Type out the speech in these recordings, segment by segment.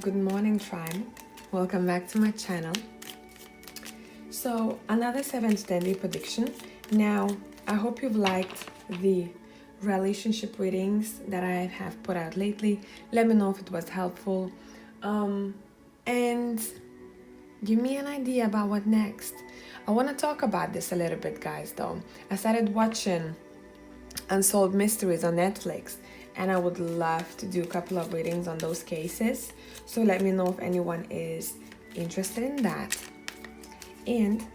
Good morning, tribe. Welcome back to my channel. So another 7-10 prediction. Now I hope you've liked the relationship readings that I have put out lately. Let me know if it was helpful, and give me an idea about what next. I want to talk about this a little bit, guys. Though I started watching Unsolved Mysteries on Netflix, and I would love to do a couple of readings on those cases. So let me know if anyone is interested in that. And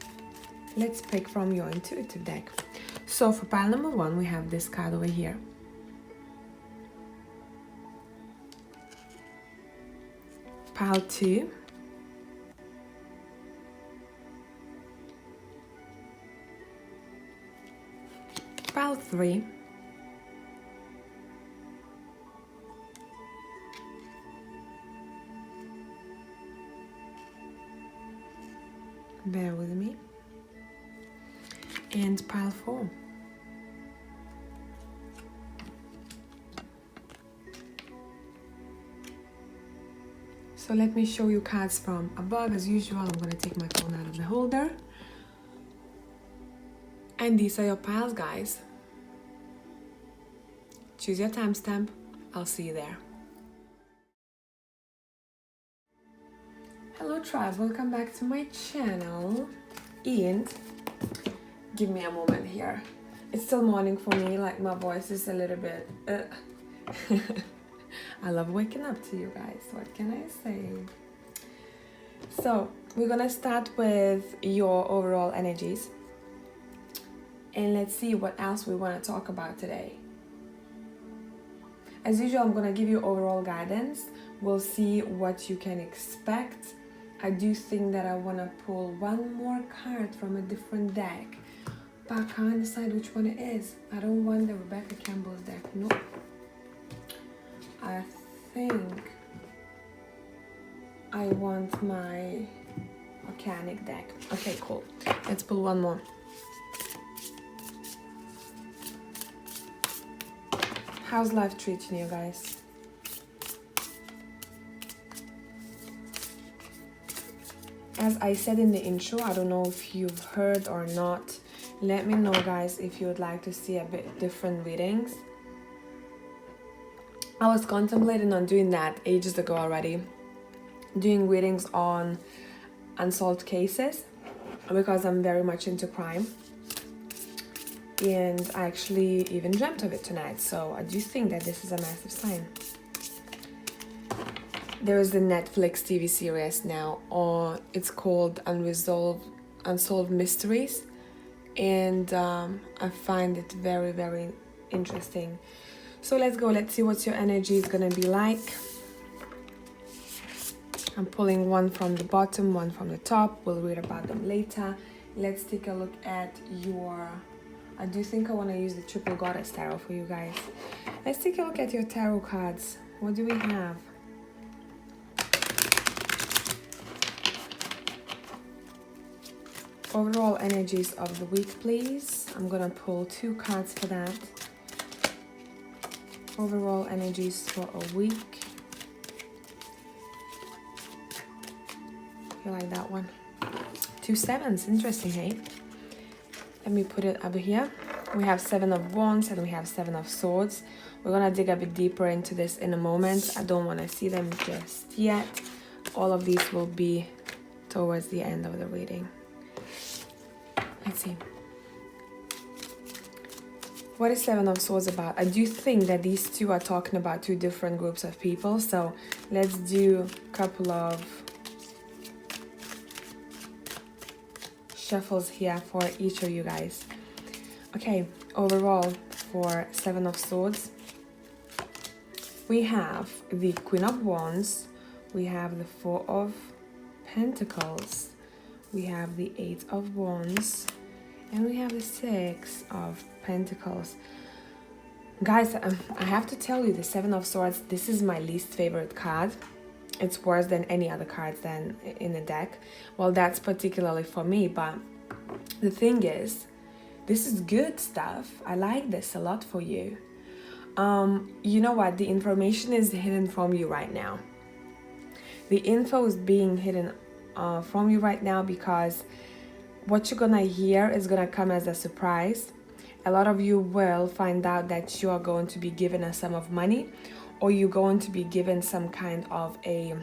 let's pick from your intuitive deck. So for pile number 1, we have this card over here. Pile 2. Pile 3. Bear with me. And pile 4. So let me show you cards from above. As usual, I'm going to take my phone out of the holder. And these are your piles, guys. Choose your timestamp. I'll see you there. Hello tribe, welcome back to my channel. And give me a moment here. It's still morning for me, like my voice is a little bit I love waking up to you guys, what can I say? So we're gonna start with your overall energies, and let's see what else we want to talk about today. As usual, I'm gonna give you overall guidance. We'll see what you can expect. I do think that I want to pull one more card from a different deck, but I can't decide which one it is. I don't want the Rebecca Campbell's deck, nope. I think I want my organic deck. Okay, cool. Let's pull one more. How's life treating you guys? As I said in the intro, I don't know if you've heard or not. Let me know, guys, if you would like to see a bit different readings. I was contemplating on doing that ages ago already. Doing readings on unsolved cases, because I'm very much into crime. And I actually even dreamt of it tonight. So I do think that this is a massive sign. There is the Netflix TV series now, it's called Unsolved Mysteries, and I find it very, very interesting. So let's go, let's see what your energy is gonna be like. I'm pulling one from the bottom, one from the top. We'll read about them later. Let's take a look at your, I do think I want to use the Triple Goddess Tarot for you guys. Let's take a look at your tarot cards. What do we have? Overall energies of the week, please. I'm gonna pull 2 cards for that. Overall energies for a week. You like that one? 2 sevens, interesting, hey? Let me put it over here. We have 7 of Wands and we have 7 of Swords. We're gonna dig a bit deeper into this in a moment. I don't wanna see them just yet. All of these will be towards the end of the reading. Let's see. What is 7 of Swords about? I do think that these two are talking about 2 different groups of people. So let's do a couple of shuffles here for each of you guys. Okay, overall for 7 of Swords, we have the Queen of Wands, we have the 4 of Pentacles, we have the 8 of Wands, and we have the 6 of Pentacles. Guys, I have to tell you, the 7 of Swords, this is my least favorite card. It's worse than any other cards than in the deck. Well, that's particularly for me, but the thing is, this is good stuff. I like this a lot for you. You know what? The information is hidden from you right now. The info is being hidden from you right now, because what you're gonna hear is gonna come as a surprise. A lot of you will find out that you are going to be given a sum of money, or you're going to be given some kind of a,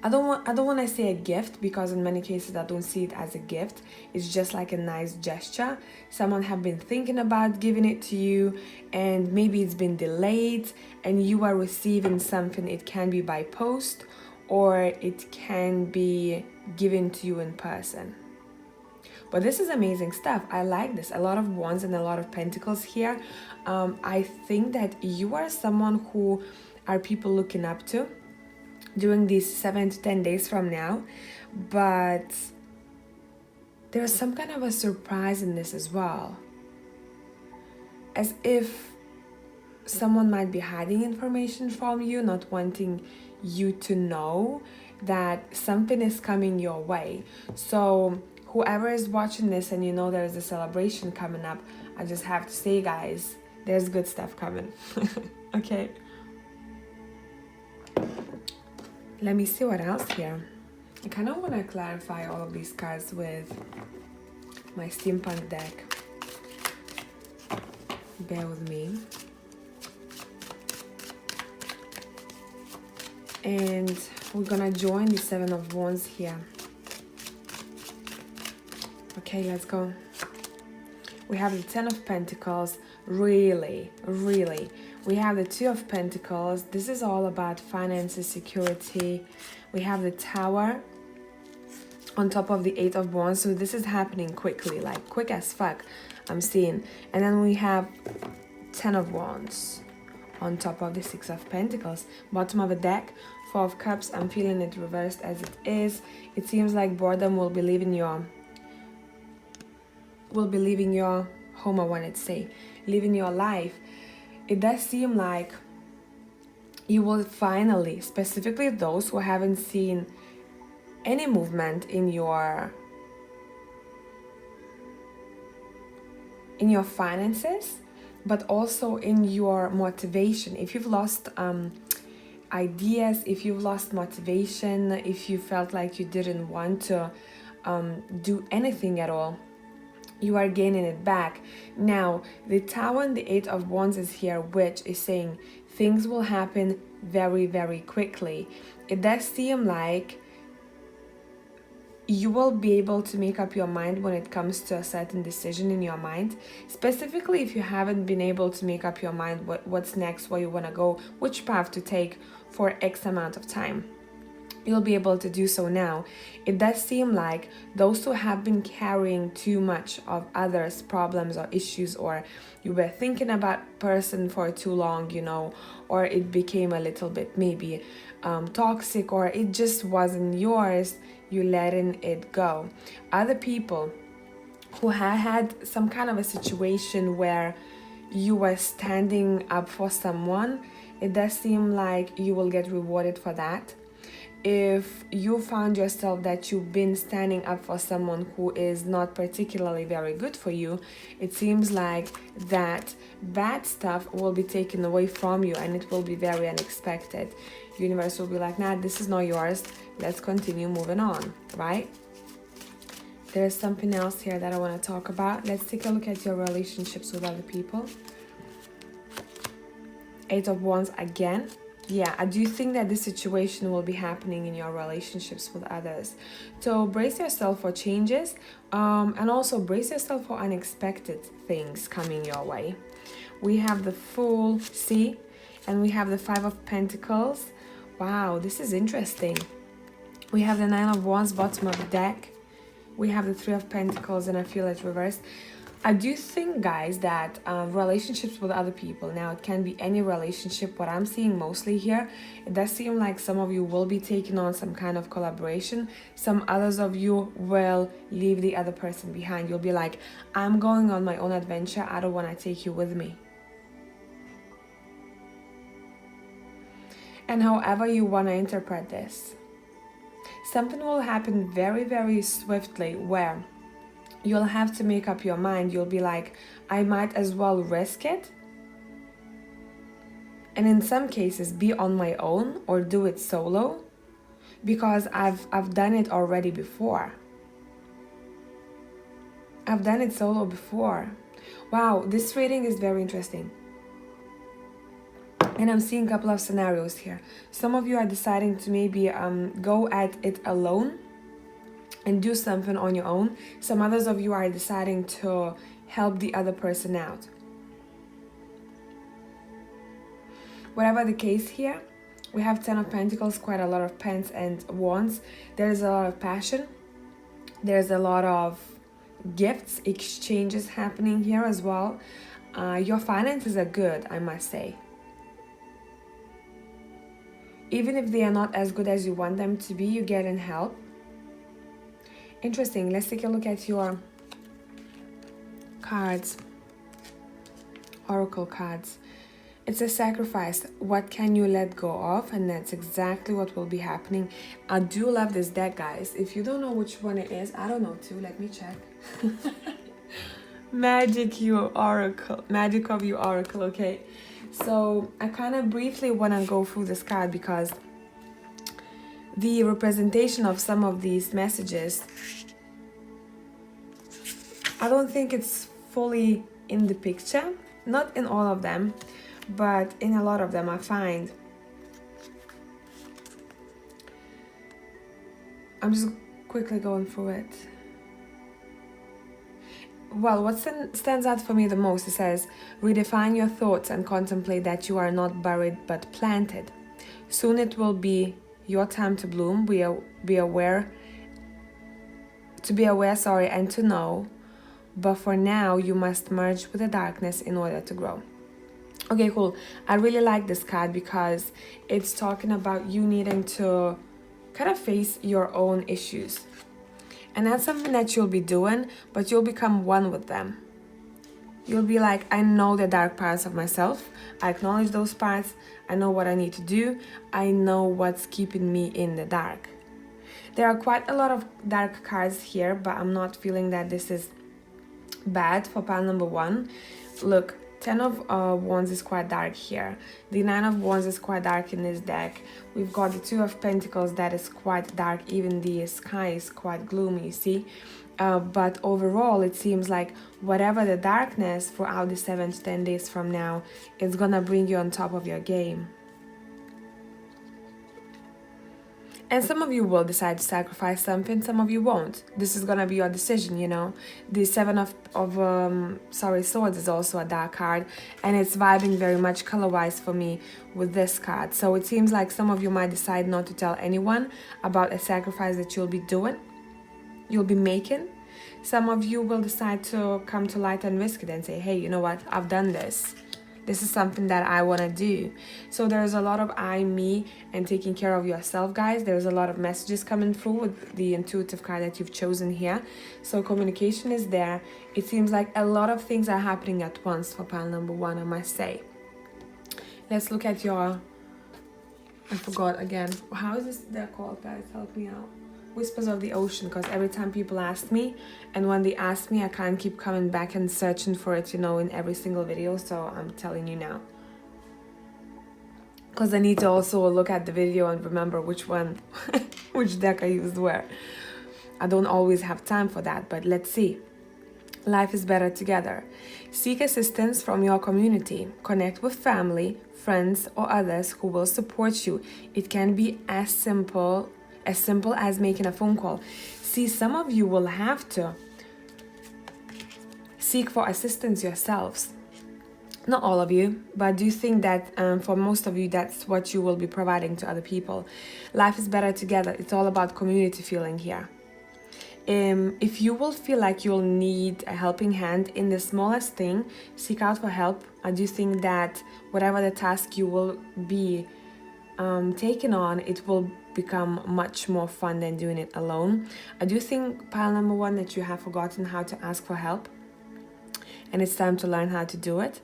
I don't want to say a gift, because in many cases I don't see it as a gift. It's just like a nice gesture. Someone have been thinking about giving it to you, and maybe it's been delayed and you are receiving something. It can be by post, or it can be given to you in person. But this is amazing stuff. I like this. A lot of wands and a lot of pentacles here. I think that you are someone who are people looking up to during these 7 to 10 days from now, but there's some kind of a surprise in this as well, as if someone might be hiding information from you, not wanting you to know that something is coming your way. So whoever is watching this and you know there's a celebration coming up, I just have to say, guys, there's good stuff coming. Okay, let me see what else here. I kind of want to clarify all of these cards with my steampunk deck. Bear with me. And we're gonna join the 7 of Wands here. Okay, let's go. We have the 10 of Pentacles. Really. We have the 2 of Pentacles. This is all about finances, security. We have the Tower on top of the 8 of Wands. So this is happening quickly, like quick as fuck, I'm seeing. And then we have 10 of Wands on top of the 6 of Pentacles. Bottom of the deck, 4 of Cups. I'm feeling it reversed as it is. It seems like boredom will be leaving your home, I wanted to say, living your life. It does seem like you will finally, specifically those who haven't seen any movement in your finances, but also in your motivation. If you've lost ideas, if you've lost motivation, if you felt like you didn't want to do anything at all, you are gaining it back. Now, the Tower and the 8 of Wands is here, which is saying things will happen very, very quickly. It does seem like you will be able to make up your mind when it comes to a certain decision in your mind. Specifically, if you haven't been able to make up your mind what's next, where you want to go, which path to take for X amount of time, you'll be able to do so now. It does seem like those who have been carrying too much of others' problems or issues, or you were thinking about person for too long, you know, or it became a little bit maybe toxic, or it just wasn't yours, you letting it go. Other people who had some kind of a situation where you were standing up for someone, it does seem like you will get rewarded for that. If you found yourself that you've been standing up for someone who is not particularly very good for you, it seems like that bad stuff will be taken away from you, and it will be very unexpected. Universe will be like, nah, this is not yours. Let's continue moving on, right? There's something else here that I want to talk about. Let's take a look at your relationships with other people. 8 of Wands again. Yeah, I do think that this situation will be happening in your relationships with others. So brace yourself for changes, and also brace yourself for unexpected things coming your way. We have the Fool, see, and we have the 5 of Pentacles. Wow, this is interesting. We have the 9 of Wands, bottom of the deck. We have the 3 of Pentacles, and I feel it reversed. I do think, guys, that relationships with other people, now it can be any relationship, what I'm seeing mostly here, it does seem like some of you will be taking on some kind of collaboration. Some others of you will leave the other person behind. You'll be like, I'm going on my own adventure, I don't want to take you with me. And however you want to interpret this, something will happen very, very swiftly where you'll have to make up your mind. You'll be like, I might as well risk it and in some cases be on my own or do it solo, because I've done it already before. I've done it solo before. Wow, this reading is very interesting. And I'm seeing a couple of scenarios here. Some of you are deciding to maybe go at it alone and do something on your own. Some others of you are deciding to help the other person out. Whatever the case here, we have 10 of Pentacles, quite a lot of Pence and Wands. There's a lot of passion. There's a lot of gifts, exchanges happening here as well. Your finances are good, I must say. Even if they are not as good as you want them to be, you're getting help. Interesting. Let's take a look at your cards. Oracle cards. It's a sacrifice. What can you let go of? And that's exactly what will be happening. I do love this deck, guys. If you don't know which one it is, I don't know too. Let me check. Magic of you Oracle, okay? So I kind of briefly want to go through this card because the representation of some of these messages, I don't think it's fully in the picture. Not in all of them, but in a lot of them I find. I'm just quickly going through it. Well, what stands out for me the most, it says, redefine your thoughts and contemplate that you are not buried but planted. Soon it will be your time to bloom. Be aware, and to know. But for now, you must merge with the darkness in order to grow. Okay, cool. I really like this card because it's talking about you needing to kind of face your own issues. And that's something that you'll be doing, but you'll become one with them. You'll be like, I know the dark parts of myself. I acknowledge those parts. I know what I need to do. I know what's keeping me in the dark. There are quite a lot of dark cards here, but I'm not feeling that this is bad for pile number 1. Look, 10 of Wands is quite dark here. The 9 of Wands is quite dark in this deck. We've got the 2 of Pentacles that is quite dark. Even the sky is quite gloomy, see? But overall, it seems like whatever the darkness throughout the 7 to 10 days from now, it's gonna bring you on top of your game. And some of you will decide to sacrifice something, some of you won't. This is gonna be your decision, you know. The 7 of Swords is also a dark card, and it's vibing very much color-wise for me with this card. So it seems like some of you might decide not to tell anyone about a sacrifice that you'll be doing, you'll be making. Some of you will decide to come to light and risk it and say, hey, you know what, I've done this. This is something that I want to do. So there's a lot of I, me, and taking care of yourself, guys. There's a lot of messages coming through with the intuitive card that you've chosen here. So communication is there. It seems like a lot of things are happening at once for pile number 1, I must say. Let's look at your... I forgot again. How is this they're called, guys? Help me out. Whispers of the Ocean, because every time people ask me, and when they ask me, I can't keep coming back and searching for it, you know, in every single video, so I'm telling you now. Because I need to also look at the video and remember which one, which deck I used where. I don't always have time for that, but let's see. Life is better together. Seek assistance from your community. Connect with family, friends, or others who will support you. It can be as simple as making a phone call. See, some of you will have to seek for assistance yourselves. Not all of you, but I do think that for most of you, that's what you will be providing to other people. Life is better together. It's all about community feeling here. If you will feel like you'll need a helping hand in the smallest thing, seek out for help. I do think that whatever the task you will be taking on, it will become much more fun than doing it alone. I do think pile number 1 that you have forgotten how to ask for help, and it's time to learn how to do it.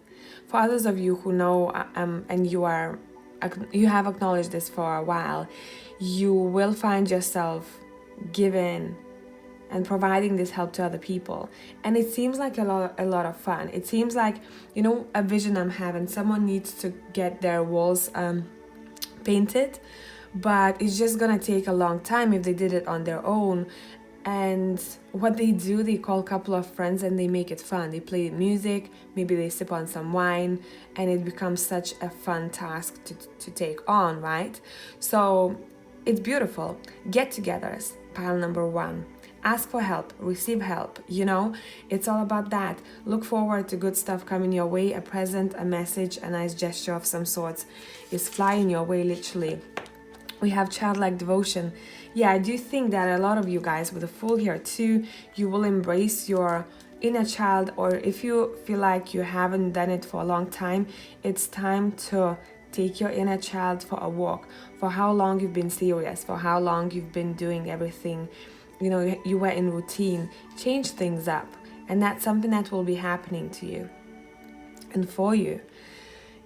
For others of you who know and you have acknowledged this for a while, you will find yourself giving and providing this help to other people. And it seems like a lot of fun. It seems like, you know, a vision I'm having. Someone needs to get their walls painted, but it's just gonna take a long time if they did it on their own. And what they do, they call a couple of friends and they make it fun. They play music, maybe they sip on some wine, and it becomes such a fun task to take on, right? So it's beautiful. Get-togethers, pile number 1. Ask for help, receive help, you know, it's all about that. Look forward to good stuff coming your way. A present, a message, a nice gesture of some sorts is flying your way, literally. We have childlike devotion. Yeah, I do think that a lot of you guys with the Fool here too, you will embrace your inner child, or if you feel like you haven't done it for a long time, it's time to take your inner child for a walk. For how long you've been serious, for how long you've been doing everything, you know, you were in routine. Change things up, and that's something that will be happening to you and for you.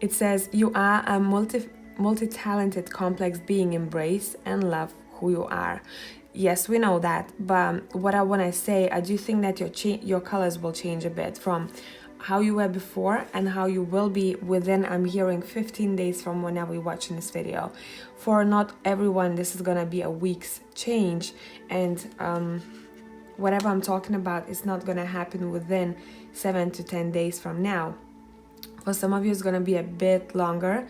It says you are a multi-talented, complex being. Embrace and love who you are. Yes, we know that, but what I want to say, I do think that your colors will change a bit from how you were before and how you will be within, I'm hearing 15 days from whenever you're watching this video. For not everyone, this is gonna be a week's change, and whatever I'm talking about is not gonna happen within 7 to 10 days from now. For some of you, it's gonna be a bit longer,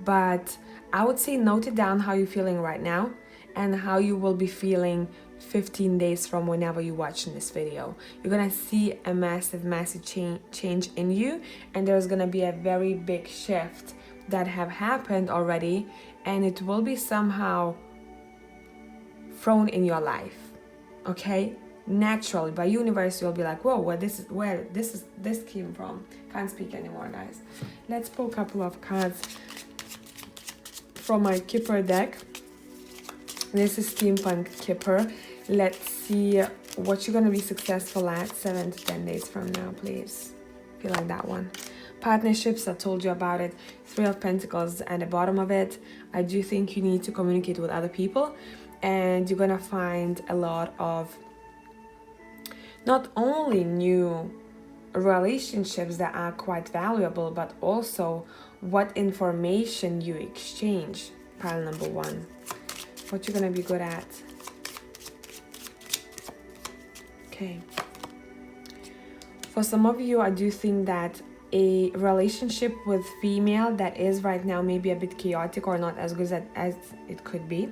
but I would say note it down how you're feeling right now and how you will be feeling 15 days from whenever you're watching this video. You're gonna see a massive change in you, and there's gonna be a very big shift that have happened already, and it will be somehow thrown in your life, okay? Naturally, by universe, you'll be like, whoa, where this came from. Can't speak anymore, guys. Let's pull a couple of cards from my Kipper deck. This is Steampunk Kipper. Let's see what you're gonna be successful at 7 to 10 days from now, please. Feel like that one. Partnerships, I told you about it. 3 of Pentacles at the bottom of it. I do think you need to communicate with other people, and you're gonna find a lot of not only new relationships that are quite valuable, but also what information you exchange. Pile number 1. What you're gonna be good at. Okay. For some of you, I do think that a relationship with female that is right now maybe a bit chaotic or not as good as it could be.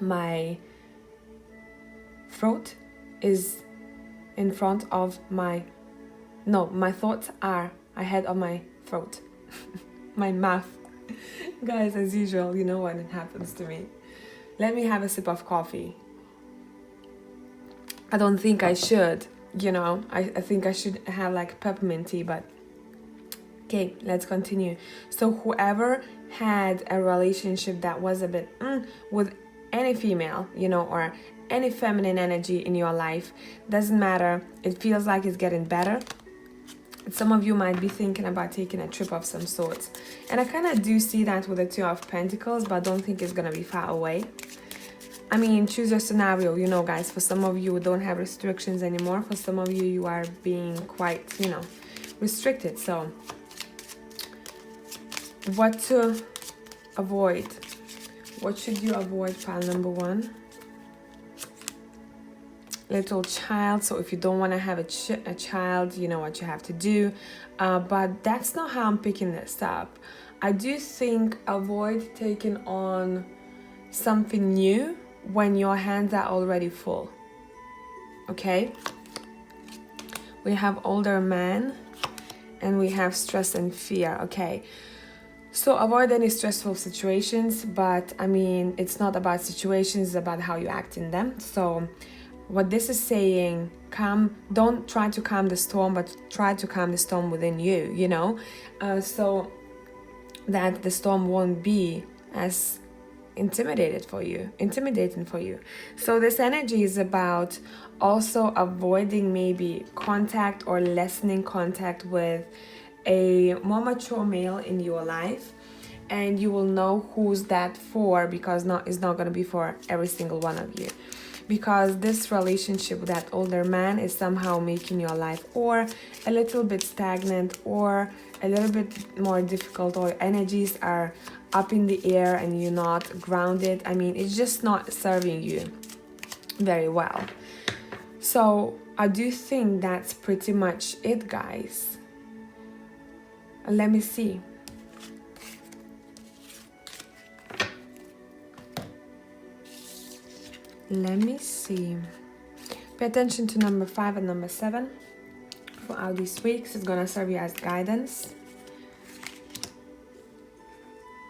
My throat is in front of my thoughts are ahead of my throat. My mouth. Guys, as usual, you know when it happens to me. Let me have a sip of coffee. I don't think I should, you know. I think I should have like peppermint tea, but okay, let's continue. So whoever had a relationship that was a bit with any female, you know, or any feminine energy in your life, doesn't matter. It feels like it's getting better. Some of you might be thinking about taking a trip of some sorts. And I kind of do see that with the 2 of Pentacles, but I don't think it's going to be far away. I mean, choose your scenario, you know, guys. For some of you, don't have restrictions anymore. For some of you, you are being quite, you know, restricted. So, what to avoid? What should you avoid? Pile number 1. Little child. So if you don't want to have a child, you know what you have to do, but that's not how I'm picking this up. I do think avoid taking on something new when your hands are already full. Okay, we have older man and we have stress and fear. Okay, so avoid any stressful situations, but I mean, it's not about situations, it's about how you act in them. So what this is saying, don't try to calm the storm, but try to calm the storm within you, you know, so that the storm won't be as intimidating for you. So this energy is about also avoiding maybe contact or lessening contact with a more mature male in your life, and you will know who's that for, because it's not going to be for every single one of you. because this relationship with that older man is somehow making your life or a little bit stagnant or a little bit more difficult, or energies are up in the air and you're not grounded. I mean, it's just not serving you very well. So I do think that's pretty much it, guys. Let me see. Let me see. Pay attention to number 5 and number 7 throughout these weeks. It's gonna serve you as guidance.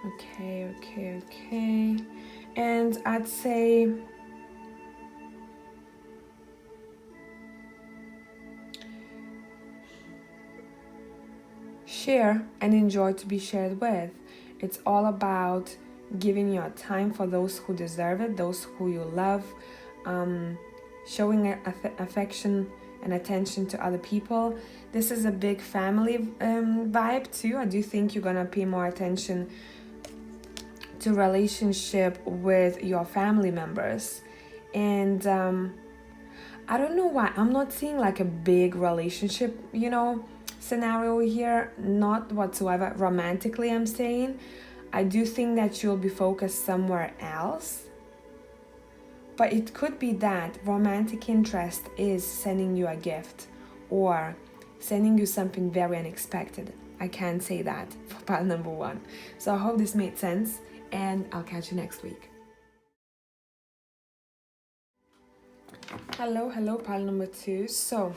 Okay. And I'd say share and enjoy to be shared with. It's all about giving your time for those who deserve it, those who you love, showing affection and attention to other people. This is a big family vibe too. I do think you're gonna pay more attention to relationship with your family members. And I don't know why I'm not seeing like a big relationship, scenario here. Not whatsoever romantically, I'm saying. I do think that you'll be focused somewhere else, but it could be that romantic interest is sending you a gift or sending you something very unexpected. I can say that for pile number 1. So I hope this made sense, and I'll catch you next week. Hello, pile number 2. So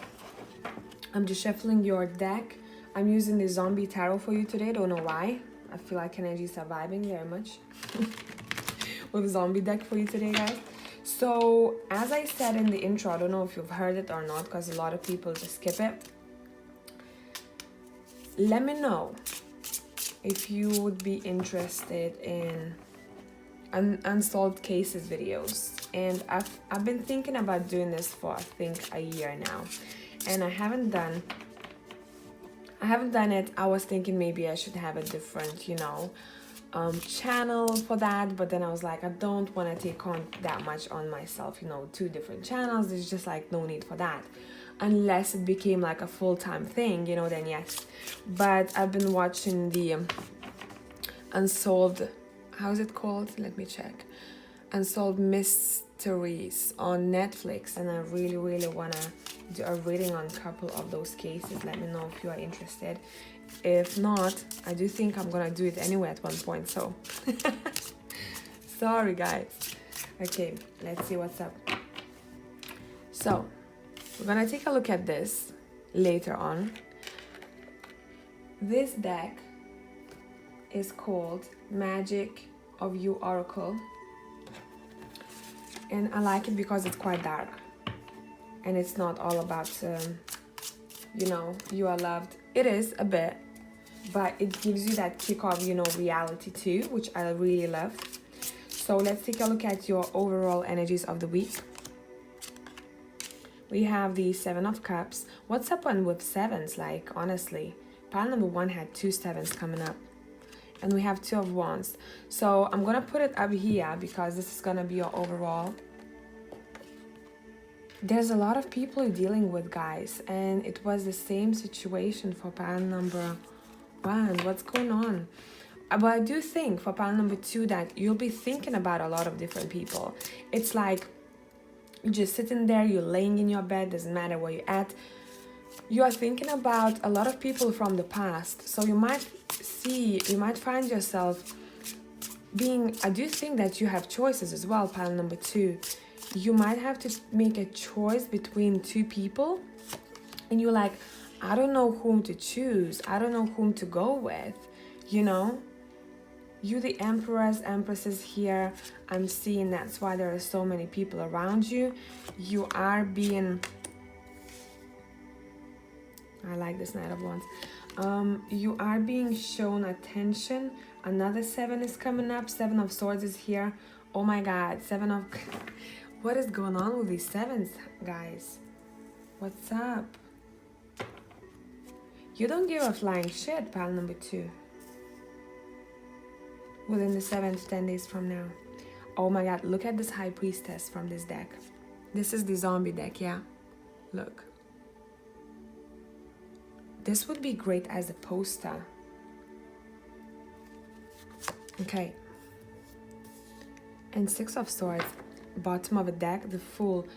I'm just shuffling your deck. I'm using the zombie tarot for you today. Don't know why. I feel like energies are vibing very much with zombie deck for you today, guys. So as I said in the intro, I don't know if you've heard it or not, because a lot of people just skip it. Let me know if you would be interested in unsolved cases videos. And I've been thinking about doing this for I think a year now, and I haven't done it. I was thinking maybe I should have a different channel for that, but then I was like, I don't want to take on that much on myself, 2 different channels. There's just like no need for that, unless it became like a full-time thing, then yes. But I've been watching the unsolved, how's it called, let me check, Unsolved Mysteries on Netflix, and I really want to do a reading on a couple of those cases. Let me know if you are interested. If not, I do think I'm gonna do it anyway at one point, so sorry guys. Okay, let's see what's up. So we're gonna take a look at this later on. This deck is called Magic of You Oracle, and I like it because it's quite dark and it's not all about you are loved. It is a bit, but it gives you that kick of reality too, which I really love. So let's take a look at your overall energies of the week. We have the 7 of Cups. What's up with 7s? Like, honestly, pile number 1 had 2 7s coming up, and we have 2 of Wands. So I'm gonna put it up here because this is gonna be your overall. There's a lot of people you're dealing with, guys, and it was the same situation for pile number 1. What's going on? But I do think for pile number 2 that you'll be thinking about a lot of different people. It's like you're just sitting there, you're laying in your bed, doesn't matter where you're at. You are thinking about a lot of people from the past. So you might find yourself being, I do think that you have choices as well, pile number 2. You might have to make a choice between 2 people, and you're like, I don't know whom to choose. I don't know whom to go with, You the empresses here, I'm seeing that's why there are so many people around you. You are being, I like this Knight of Wands. You are being shown attention. Another 7 is coming up. 7 of Swords is here. Oh my God, 7 of... What is going on with these 7s, guys? What's up? You don't give a flying shit, pile number 2. Within the 7 to 10 days from now. Oh my God, look at this High Priestess from this deck. This is the zombie deck, yeah. Look. This would be great as a poster. Okay. And Six of Swords, bottom of a deck, the Fool.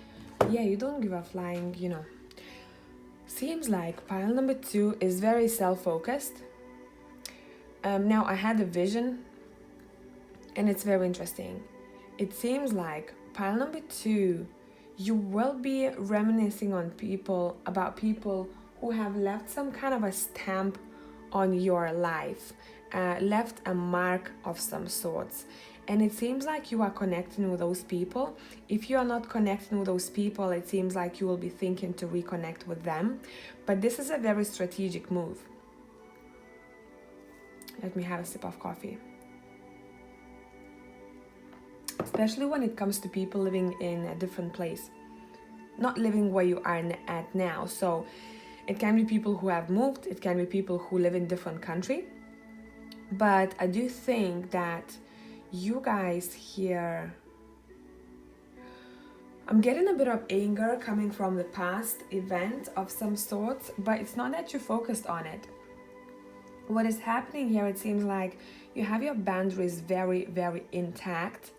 Yeah, you don't give a flying, you know. Seems like pile number 2 is very self-focused. Now, I had a vision, and it's very interesting. It seems like pile number 2, you will be reminiscing on people, about people who have left some kind of a stamp on your life, left a mark of some sorts. And it seems like you are connecting with those people. If you are not connecting with those people, it seems like you will be thinking to reconnect with them. But this is a very strategic move. Let me have a sip of coffee. Especially when it comes to people living in a different place. Not living where you are at now. So it can be people who have moved. It can be people who live in different country. But I do think that you guys here, I'm getting a bit of anger coming from the past event of some sorts, but it's not that you focused on it. What is happening here, it seems like you have your boundaries very, very intact,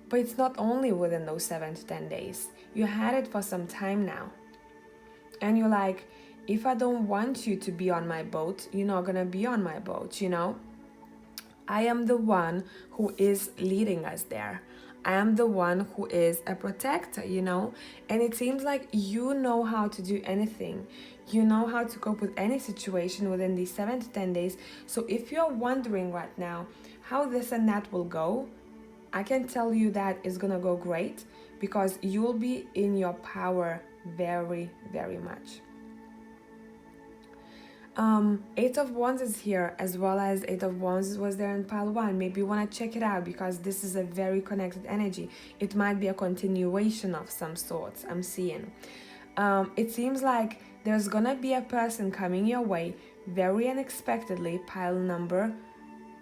but it's not only within those 7 to 10 days. You had it for some time now. And you're like, if I don't want you to be on my boat, you're not gonna be on my boat, you know? I am the one who is leading us there. I am the one who is a protector, you know? And it seems like you know how to do anything. You know how to cope with any situation within these 7 to 10 days. So if you're wondering right now how this and that will go, I can tell you that it's gonna go great, because you'll be in your power very, very much. Eight of Wands is here, as well as Eight of Wands was there in pile 1. Maybe you want to check it out, because this is a very connected energy. It might be a continuation of some sorts, I'm seeing. It seems like there's gonna be a person coming your way very unexpectedly, pile number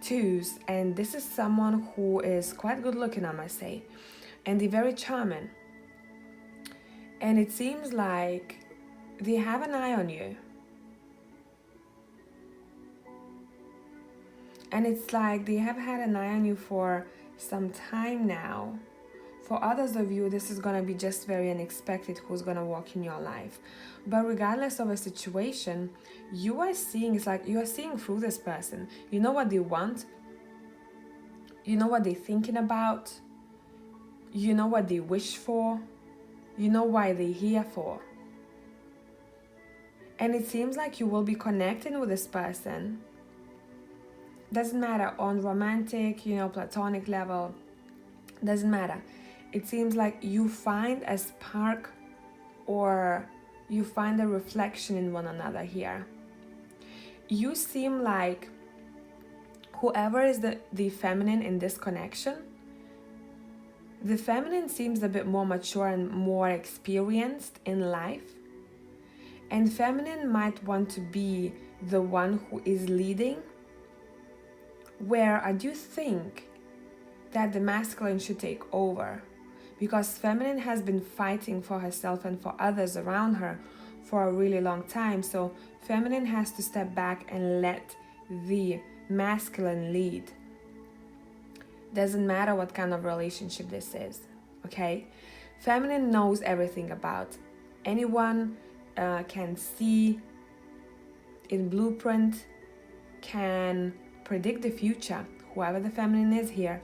2s, and this is someone who is quite good looking, I must say, and they're very charming. And it seems like they have an eye on you. And it's like they have had an eye on you for some time now. For others of you, this is going to be just very unexpected who's going to walk in your life. But regardless of a situation, you are seeing, it's like you are seeing through this person. You know what they want. You know what they're thinking about. You know what they wish for. You know why they're here for. And it seems like you will be connecting with this person. Doesn't matter on romantic, you know, platonic level, doesn't matter. It seems like you find a spark, or you find a reflection in one another here. You seem like whoever is the feminine in this connection, the feminine seems a bit more mature and more experienced in life. And feminine might want to be the one who is leading, where I do think that the masculine should take over, because feminine has been fighting for herself and for others around her for a really long time. So feminine has to step back and let the masculine lead. Doesn't matter what kind of relationship this is, okay? Feminine knows everything about anyone, can see in blueprint, can predict the future, whoever the feminine is here.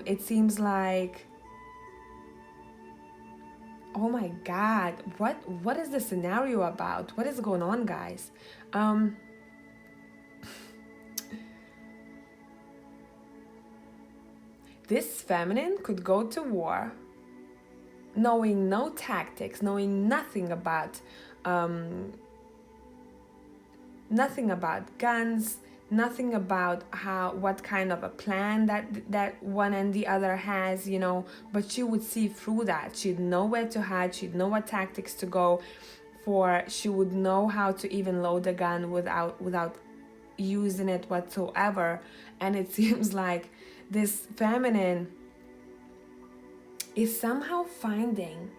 It seems like, oh my God, what is the scenario about? What is going on, guys? This feminine could go to war knowing no tactics, knowing nothing about guns, nothing about what kind of a plan that one and the other has, you know, but she would see through that. She'd know where to hide, she'd know what tactics to go for, she would know how to even load a gun without using it whatsoever. And it seems like this feminine is somehow finding,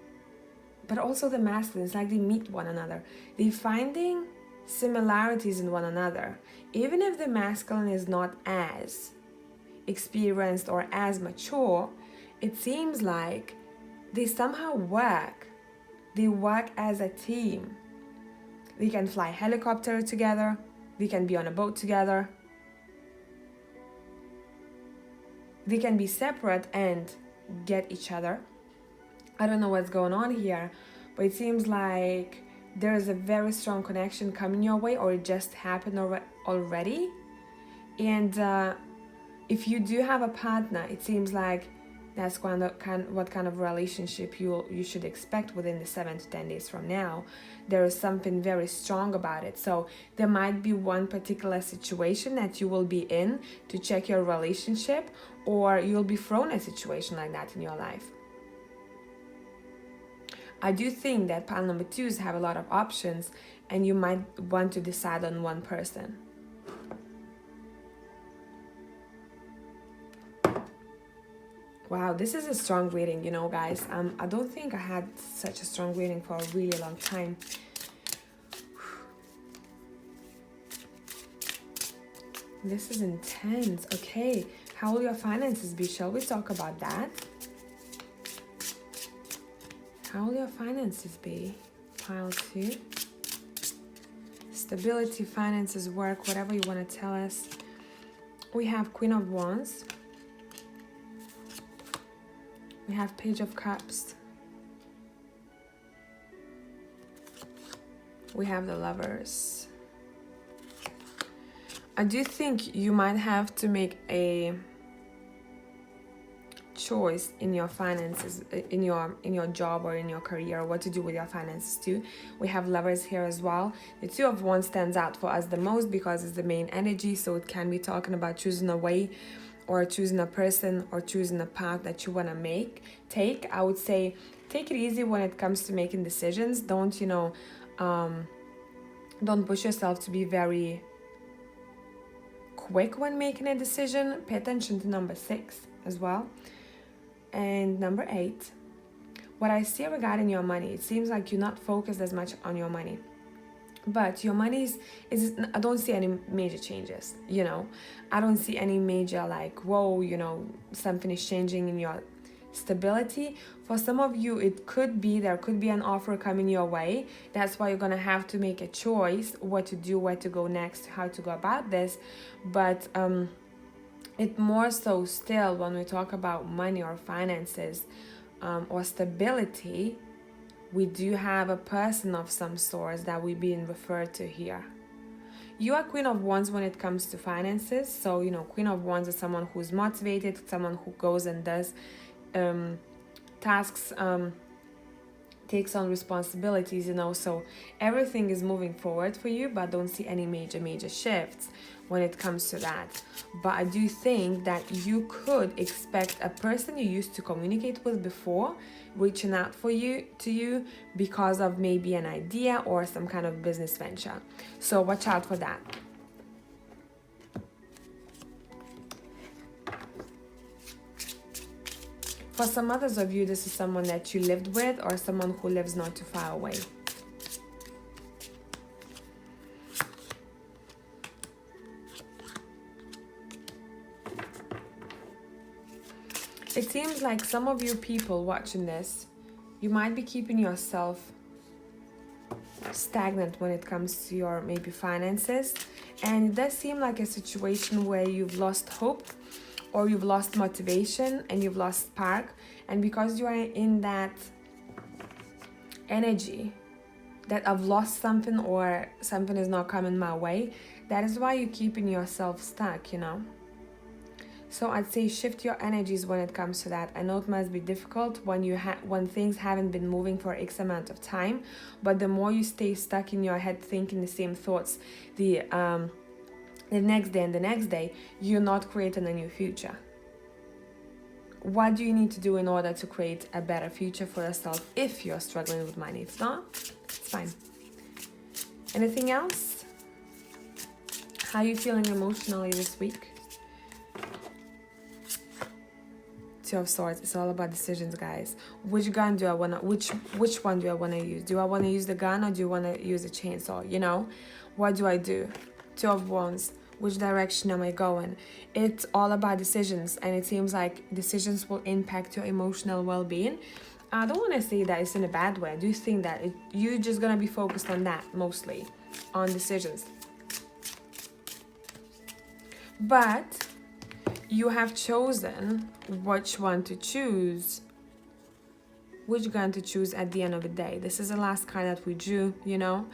but also the masculine, it's like they meet one another. They're finding similarities in one another. Even if the masculine is not as experienced or as mature, it seems like they somehow work. They work as a team. They can fly a helicopter together. They can be on a boat together. They can be separate and get each other. I don't know what's going on here, but it seems like there is a very strong connection coming your way, or it just happened already. And if you do have a partner, it seems like that's what kind of relationship you should expect within the 7 to 10 days from now. There is something very strong about it. So there might be one particular situation that you will be in to check your relationship, or you'll be thrown a situation like that in your life. I do think that pile number 2s have a lot of options, and you might want to decide on one person. Wow, this is a strong reading, you know, guys. I don't think I had such a strong reading for a really long time. This is intense. Okay, how will your finances be? Shall we talk about that? How will your finances be? Pile 2. Stability, finances, work, whatever you want to tell us. We have Queen of Wands. We have Page of Cups. We have the Lovers. I do think you might have to make a choice in your finances, in your job or in your career, what to do with your finances too. We have Lovers here as well. The Two of Wands stands out for us the most because it's the main energy, so it can be talking about choosing a way, or choosing a person, or choosing a path that you want to take. I would say take it easy when it comes to making decisions. Don't push yourself to be very quick when making a decision. Pay attention to number 6 as well. And number 8, what I see regarding your money, it seems like you're not focused as much on your money. But your money is I don't see any major changes, you know. I don't see any major like, whoa, you know, something is changing in your stability. For some of you, there could be an offer coming your way. That's why you're gonna have to make a choice what to do, where to go next, how to go about this. But it more so still when we talk about money or finances or stability, we do have a person of some sort that we're being referred to here. You are Queen of Wands when it comes to finances. So, you know, Queen of Wands is someone who's motivated, someone who goes and does tasks, takes on responsibilities, you know. So everything is moving forward for you, but don't see any major shifts when it comes to that. But I do think that you could expect a person you used to communicate with before reaching out to you because of maybe an idea or some kind of business venture. So watch out for that. For some others of you, this is someone that you lived with or someone who lives not too far away. It seems like some of you people watching this, you might be keeping yourself stagnant when it comes to your maybe finances. And it does seem like a situation where you've lost hope, or you've lost motivation, and you've lost spark. And because you are in that energy that I've lost something or something is not coming my way, that is why you're keeping yourself stuck, you know. So I'd say shift your energies when it comes to that. I know it must be difficult when things haven't been moving for X amount of time, but the more you stay stuck in your head thinking the same thoughts the next day and the next day, you're not creating a new future. What do you need to do in order to create a better future for yourself if you're struggling with money? If not, it's fine. Anything else? How are you feeling emotionally this week? Two of Swords. It's all about decisions, guys. Which gun do I wanna? Which one do I wanna use? Do I wanna use the gun or do you wanna use a chainsaw? You know, what do I do? Two of Wands. Which direction am I going? It's all about decisions, and it seems like decisions will impact your emotional well-being. I don't want to say that it's in a bad way. I do think that you're just gonna be focused on that mostly, on decisions. But you have chosen which one to choose, which gun to choose at the end of the day. This is the last card that we drew, you know,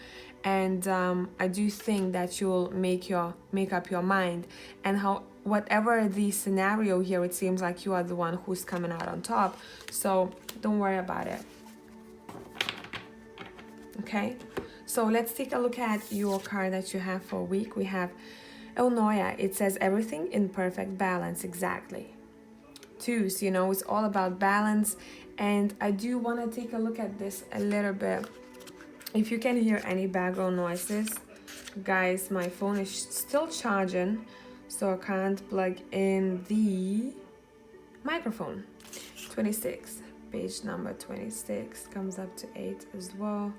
and I do think that you'll make up your mind, and whatever the scenario here, it seems like you are the one who's coming out on top, so don't worry about it. Okay, so let's take a look at your card that you have for a week. We have Eunoia. It says everything in perfect balance. Exactly. Twos, you know, it's all about balance, and I do want to take a look at this a little bit. If you can hear any background noises, guys, my phone is still charging, so I can't plug in the microphone. 26, page number 26 comes up to 8 as well.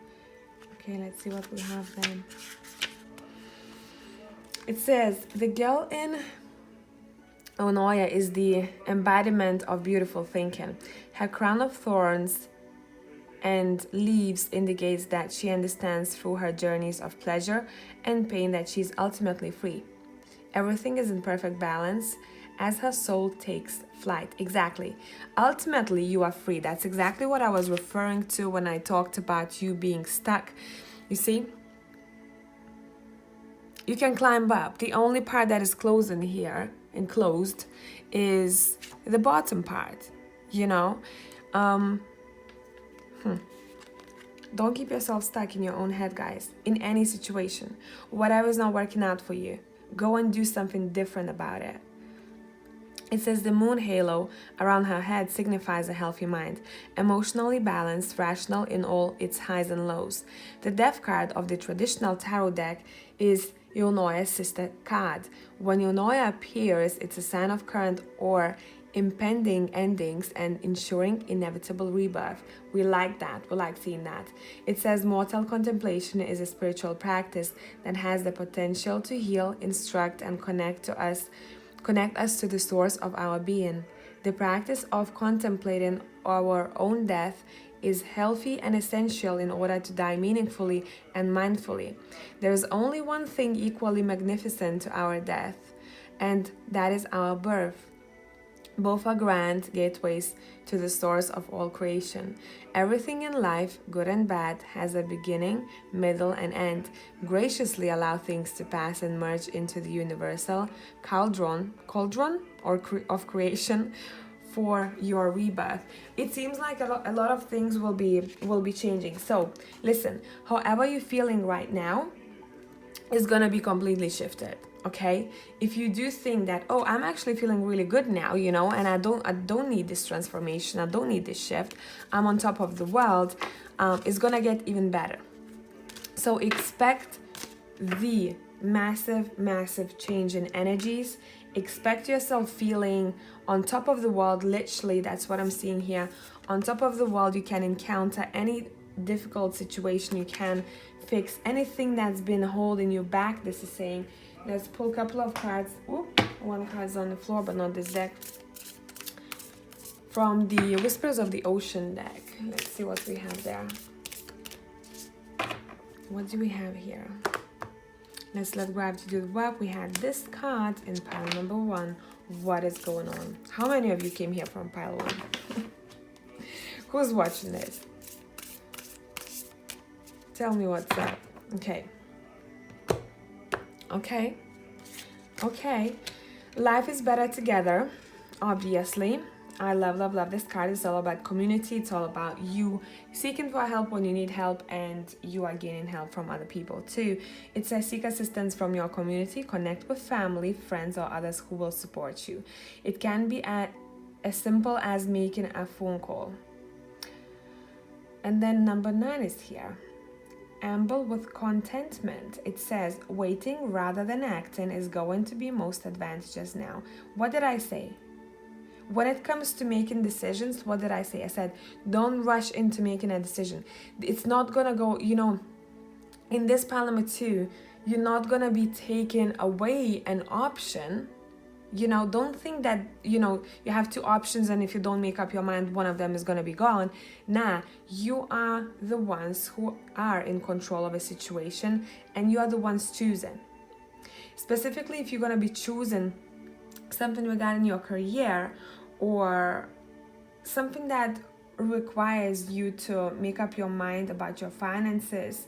Okay, let's see what we have then. It says the girl in Eunoia is the embodiment of beautiful thinking. Her crown of thorns and leaves indicates that she understands through her journeys of pleasure and pain that she is ultimately free. Everything is in perfect balance as her soul takes flight. Exactly. Ultimately, you are free. That's exactly what I was referring to when I talked about you being stuck. You see? You can climb up. The only part that is closed in here, enclosed, is the bottom part, you know? Don't keep yourself stuck in your own head, guys, in any situation. Whatever is not working out for you, go and do something different about it. It says the moon halo around her head signifies a healthy mind, emotionally balanced, rational in all its highs and lows. The death card of the traditional tarot deck is Eunoia's sister card. When Eunoia appears, it's a sign of current or impending endings and ensuring inevitable rebirth. We like that. We like seeing that. It says mortal contemplation is a spiritual practice that has the potential to heal, instruct, and connect us to the source of our being. The practice of contemplating our own death is healthy and essential in order to die meaningfully and mindfully. There is only one thing equally magnificent to our death, and that is our birth. Both are grand gateways to the source of all creation. Everything in life, good and bad, has a beginning, middle, and end. Graciously allow things to pass and merge into the universal cauldron of creation for your rebirth. It seems like a lot of things will be changing. So listen, however you're feeling right now is gonna be completely shifted. Okay, if you do think that, oh, I'm actually feeling really good now, you know, and I don't need this transformation, I don't need this shift, I'm on top of the world, it's gonna get even better. So expect the massive change in energies. Expect yourself feeling on top of the world. Literally, that's what I'm seeing here. On top of the world, you can encounter any difficult situation, you can fix anything that's been holding you back. This is saying, let's pull a couple of cards. One card's on the floor, but not this deck. From the Whispers of the Ocean deck. Let's see what we have there. What do we have here? Let's let gravity do the work. We had this card in pile number 1. What is going on? How many of you came here from pile 1? Who's watching this? Tell me what's up. Okay. Life is better together, obviously. I love this card. It's all about community. It's all about you seeking for help when you need help, and you are gaining help from other people too. It says seek assistance from your community, connect with family, friends, or others who will support you. It can be as simple as making a phone call. And then number 9 is here. Amble with contentment. It says waiting rather than acting is going to be most advantageous now. What did I say? when it comes to making decisions, what did I say? I said, don't rush into making a decision. It's not gonna go, you know, in this pile number 2, you're not gonna be taking away an option. You know, don't think that, you know, you have 2 options and if you don't make up your mind, one of them is gonna be gone. Nah, you are the ones who are in control of a situation, and you are the ones choosing. Specifically, if you're gonna be choosing something regarding your career or something that requires you to make up your mind about your finances,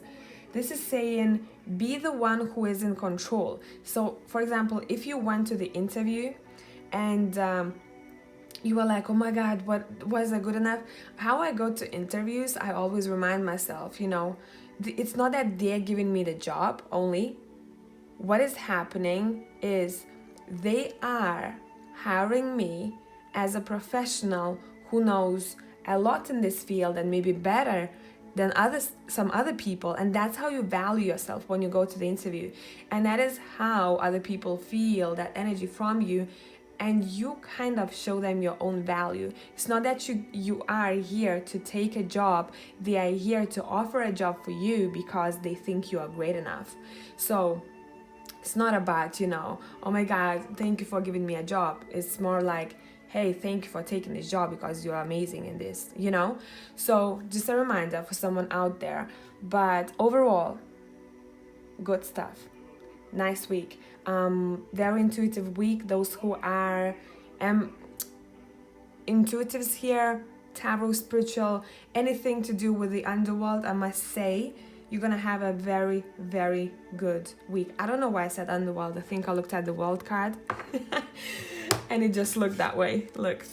this is saying be the one who is in control. So for example, if you went to the interview and you were like, oh my God, what was I good enough? How I go to interviews, I always remind myself, you know, it's not that they're giving me the job only. What is happening is they are hiring me as a professional who knows a lot in this field and maybe better than some other people, and that's how you value yourself when you go to the interview, and that is how other people feel that energy from you, and you kind of show them your own value. It's not that you are here to take a job, they are here to offer a job for you because they think you are great enough. So it's not about, you know, oh my God, thank you for giving me a job. It's more like, hey, thank you for taking this job because you're amazing in this, you know? So just a reminder for someone out there. But overall, good stuff. Nice week. Very intuitive week. Those who are intuitives here, tarot, spiritual, anything to do with the underworld, I must say, you're gonna have a very, very good week. I don't know why I said underworld. I think I looked at the world card and it just looked that way. Look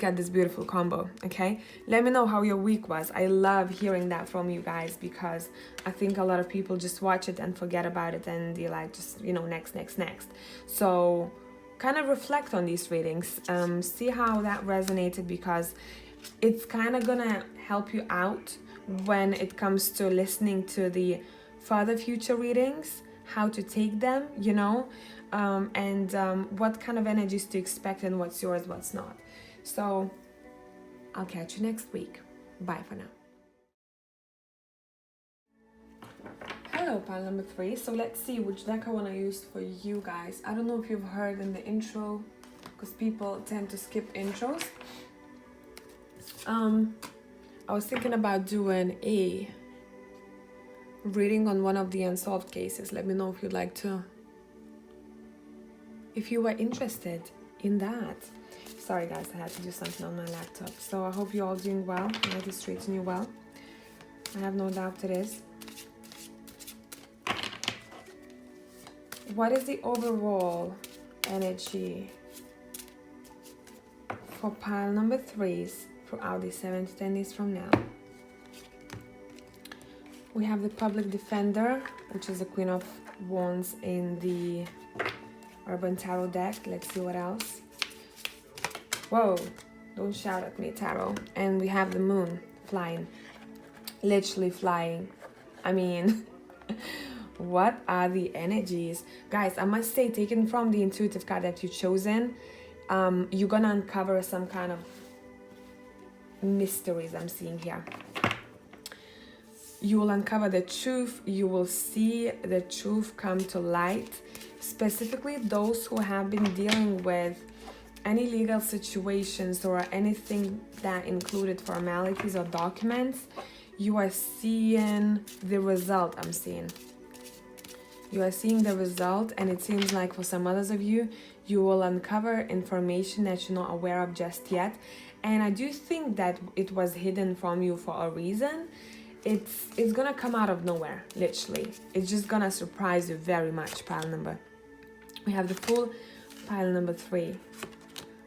at this beautiful combo, okay? Let me know how your week was. I love hearing that from you guys because I think a lot of people just watch it and forget about it and they're like, just, you know, next. So kind of reflect on these readings. See how that resonated, because it's kind of gonna help you out when it comes to listening to the further future readings, how to take them, you know, and what kind of energies to expect and what's yours, what's not. So I'll catch you next week. Bye for now. Hello, pile number 3. So let's see which deck I want to use for you guys. I don't know if you've heard in the intro, because people tend to skip intros. I was thinking about doing a reading on one of the unsolved cases. Let me know if you'd like to, if you were interested in that. Sorry guys, I had to do something on my laptop. So I hope you're all doing well, and that is treating you well. I have no doubt it is. What is the overall energy for pile number 3s throughout the 7 to 10 days from now? We have the Public Defender, which is the Queen of Wands in the Urban Tarot deck. Let's see what else. Whoa, don't shout at me, Tarot. And we have the Moon flying, literally flying. I mean, what are the energies? Guys, I must say, taken from the intuitive card that you've chosen, you're gonna uncover some kind of mysteries I'm seeing here. You will uncover the truth. You will see the truth come to light. Specifically, those who have been dealing with any legal situations or anything that included formalities or documents, you are seeing the result. I'm seeing. You are seeing the result, and it seems like for some others of you, you will uncover information that you're not aware of just yet. And I do think that it was hidden from you for a reason. It's gonna come out of nowhere, literally. It's just gonna surprise you very much, pile number. We have the Fool, pile number 3.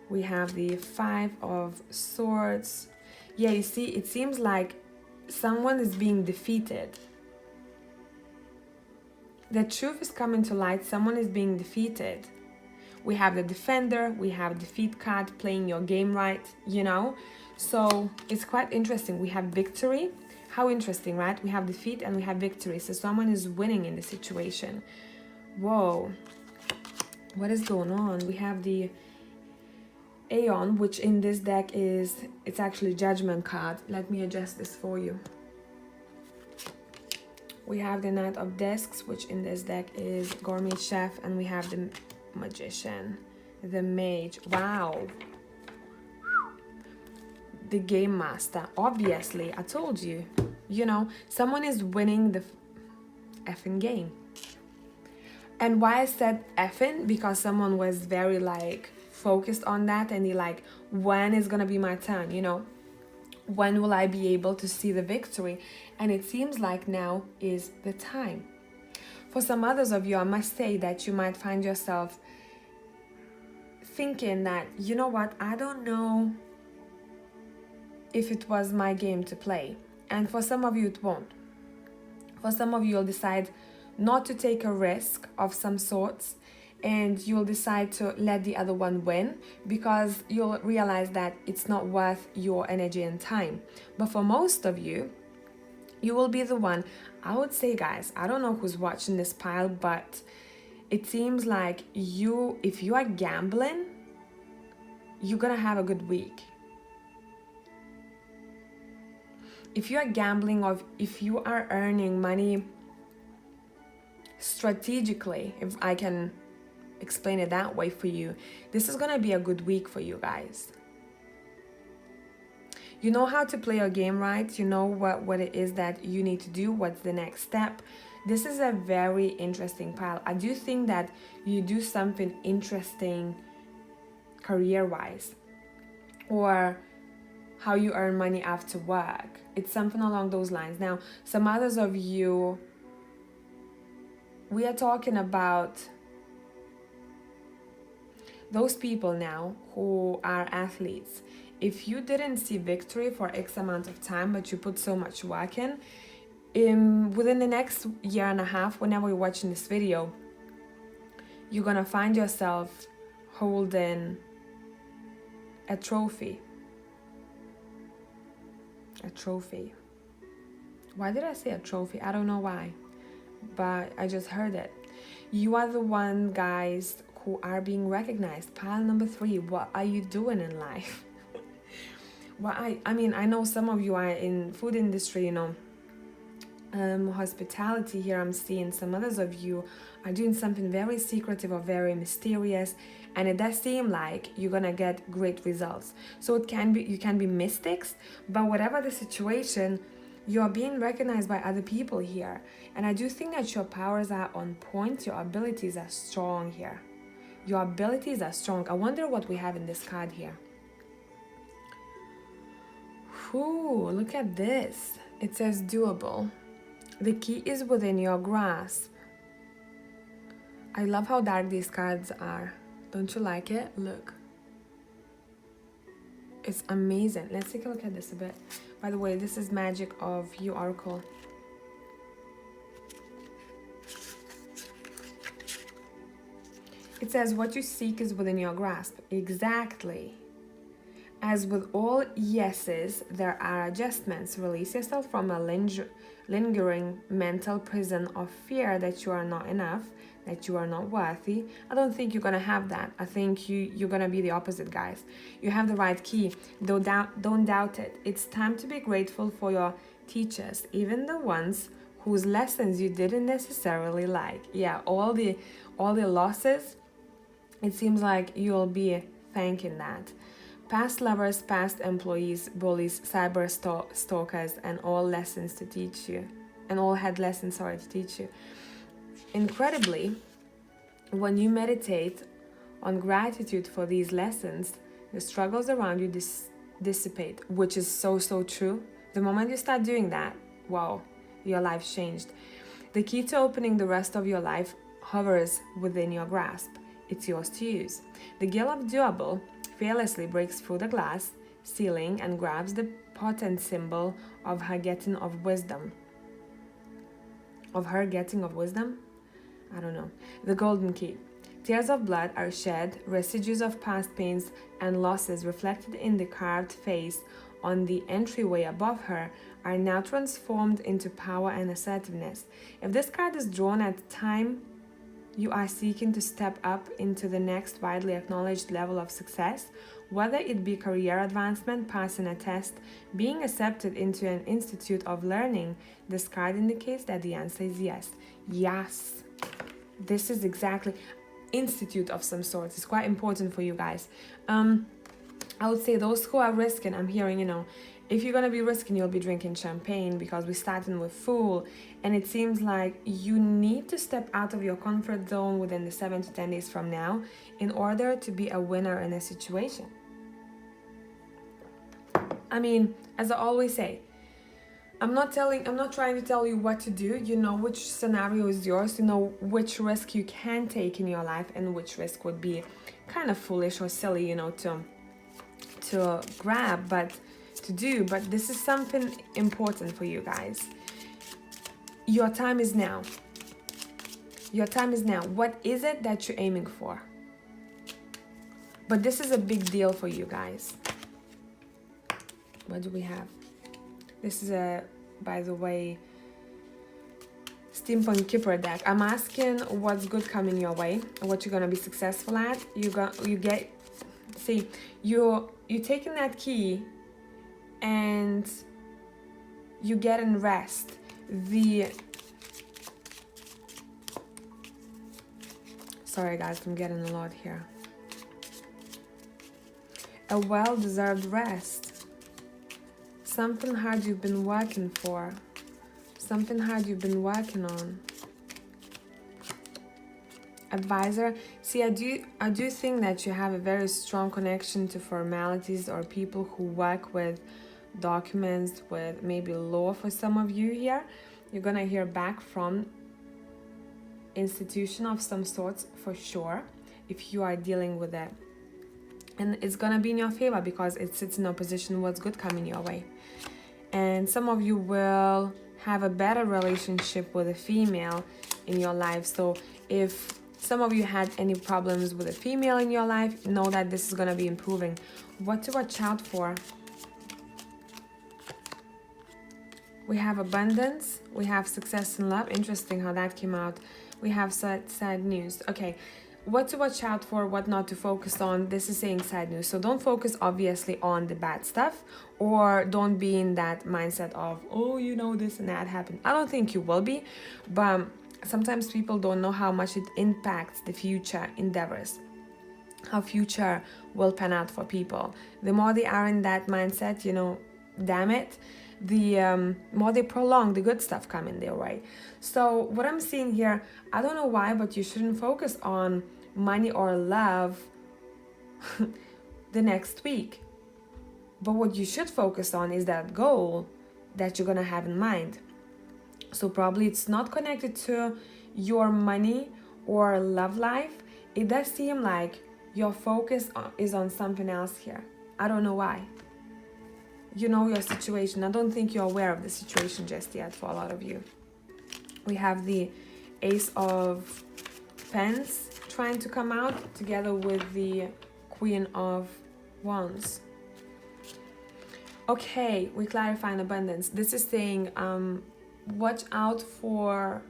We have the 5 of Swords. Yeah, you see, it seems like someone is being defeated. The truth is coming to light. Someone is being defeated. We have the Defender. We have defeat card, playing your game right, you know. So it's quite interesting. We have victory. How interesting, right? We have defeat and we have victory. So someone is winning in the situation. Whoa. What is going on? We have the Aeon, which in this deck it's actually Judgment card. Let me adjust this for you. We have the Knight of Discs, which in this deck is Gourmet Chef, and we have the Magician, the Mage. Wow. The Game Master. Obviously, I told you. You know, someone is winning the effing game. And why I said effing? Because someone was very like focused on that, and he like, when is gonna be my turn, you know? When will I be able to see the victory? And it seems like now is the time. For some others of you, I must say that you might find yourself thinking that, you know what, I don't know if it was my game to play. And for some of you, it won't. For some of you, you'll decide not to take a risk of some sorts, and you'll decide to let the other one win because you'll realize that it's not worth your energy and time. But for most of you, you will be the one. I would say, guys, I don't know who's watching this pile, but it seems like you, if you are gambling, you're gonna have a good week. If you are gambling, or if you are earning money strategically, if I can explain it that way for you, this is gonna be a good week for you guys. You know how to play your game right. You know what it is that you need to do, what's the next step. This is a very interesting pile. I do think that you do something interesting career-wise, or how you earn money after work. It's something along those lines. Now, some others of you, we are talking about those people now who are athletes. If you didn't see victory for X amount of time, but you put so much work in, within the next year and a half, whenever you're watching this video, you're gonna find yourself holding a trophy. A trophy. Why did I say a trophy? I don't know why, but I just heard it. You are the one, guys, who are being recognized. Pile number 3, what are you doing in life? Well, I mean, I know some of you are in food industry, you know, hospitality here. I'm seeing some others of you are doing something very secretive or very mysterious, and it does seem like you're gonna get great results. So it can be, you can be mystics, but whatever the situation, you're being recognized by other people here. And I do think that your powers are on point. Your abilities are strong here. Your abilities are strong. I wonder what we have in this card here. Ooh, look at this. It says doable. The key is within your grasp. I love how dark these cards are. Don't you like it? Look. It's amazing. Let's take a look at this a bit. By the way, this is Magic of You Oracle. It says what you seek is within your grasp. Exactly. As with all yeses, there are adjustments. Release yourself from a lingering mental prison of fear that you are not enough, that you are not worthy. I don't think you're going to have that. I think you're going to be the opposite, guys. You have the right key. Don't doubt it. It's time to be grateful for your teachers, even the ones whose lessons you didn't necessarily like. Yeah, all the losses, it seems like you'll be thanking that. Past lovers, past employees, bullies, cyber stalkers, and all lessons to teach you. And all had lessons, to teach you. Incredibly, when you meditate on gratitude for these lessons, the struggles around you dissipate, which is so true. The moment you start doing that, wow, your life's changed. The key to opening the rest of your life hovers within your grasp. It's yours to use. The Girl of Doable fearlessly breaks through the glass ceiling and grabs the potent symbol of her getting of wisdom. Of her getting of wisdom? I don't know. The golden key. Tears of blood are shed, residues of past pains and losses reflected in the carved face on the entryway above her are now transformed into power and assertiveness. If this card is drawn at the time you are seeking to step up into the next widely acknowledged level of success, whether it be career advancement, passing a test, being accepted into an institute of learning. This card indicates that the answer is yes. Yes. This is exactly institute of some sort. It's quite important for you guys. I would say those who are risking, I'm hearing, if you're going to be risking, you'll be drinking champagne, because we're starting with Fool, and it seems like you need to step out of your comfort zone within the 7 to 10 days from now in order to be a winner in a situation. I mean, as I always say, I'm not trying to tell you what to do. You know which scenario is yours. You know which risk you can take in your life and which risk would be kind of foolish or silly, to grab, but this is something important for you guys. Your time is now. Your time is now. What is it that you're aiming for? But this is a big deal for you guys. What do we have? This is by the way, Steampunk Keeper deck. I'm asking what's good coming your way, what you're gonna be successful at. You're taking that key and you get in rest. Sorry guys, I'm getting a lot here. A well-deserved rest. Something hard you've been working for. Something hard you've been working on. Advisor. See, I do think that you have a very strong connection to formalities or people who work with documents, with maybe law for some of you here. You're gonna hear back from institution of some sorts for sure if you are dealing with it. And it's gonna be in your favor because it sits in opposition what's good coming your way. And some of you will have a better relationship with a female in your life. So if some of you had any problems with a female in your life, know that this is gonna be improving. What to watch out for? We have abundance. We have success in love. Interesting how that came out. We have sad news. Okay. What to watch out for, what not to focus on. This is saying sad news. So don't focus obviously on the bad stuff, or don't be in that mindset of, oh, this and that happened. I don't think you will be, but sometimes people don't know how much it impacts the future endeavors, how future will pan out for people. The more they are in that mindset, damn it, the more they prolong the good stuff coming their way. So what I'm seeing here, I don't know why, but you shouldn't focus on money or love the next week. But what you should focus on is that goal that you're gonna have in mind. So probably it's not connected to your money or love life. It does seem like your focus is on something else here. I don't know why. You know your situation. I don't think you're aware of the situation just yet for a lot of you. We have the Ace of Pens trying to come out together with the Queen of Wands. Okay, we clarify an abundance. This is saying watch out for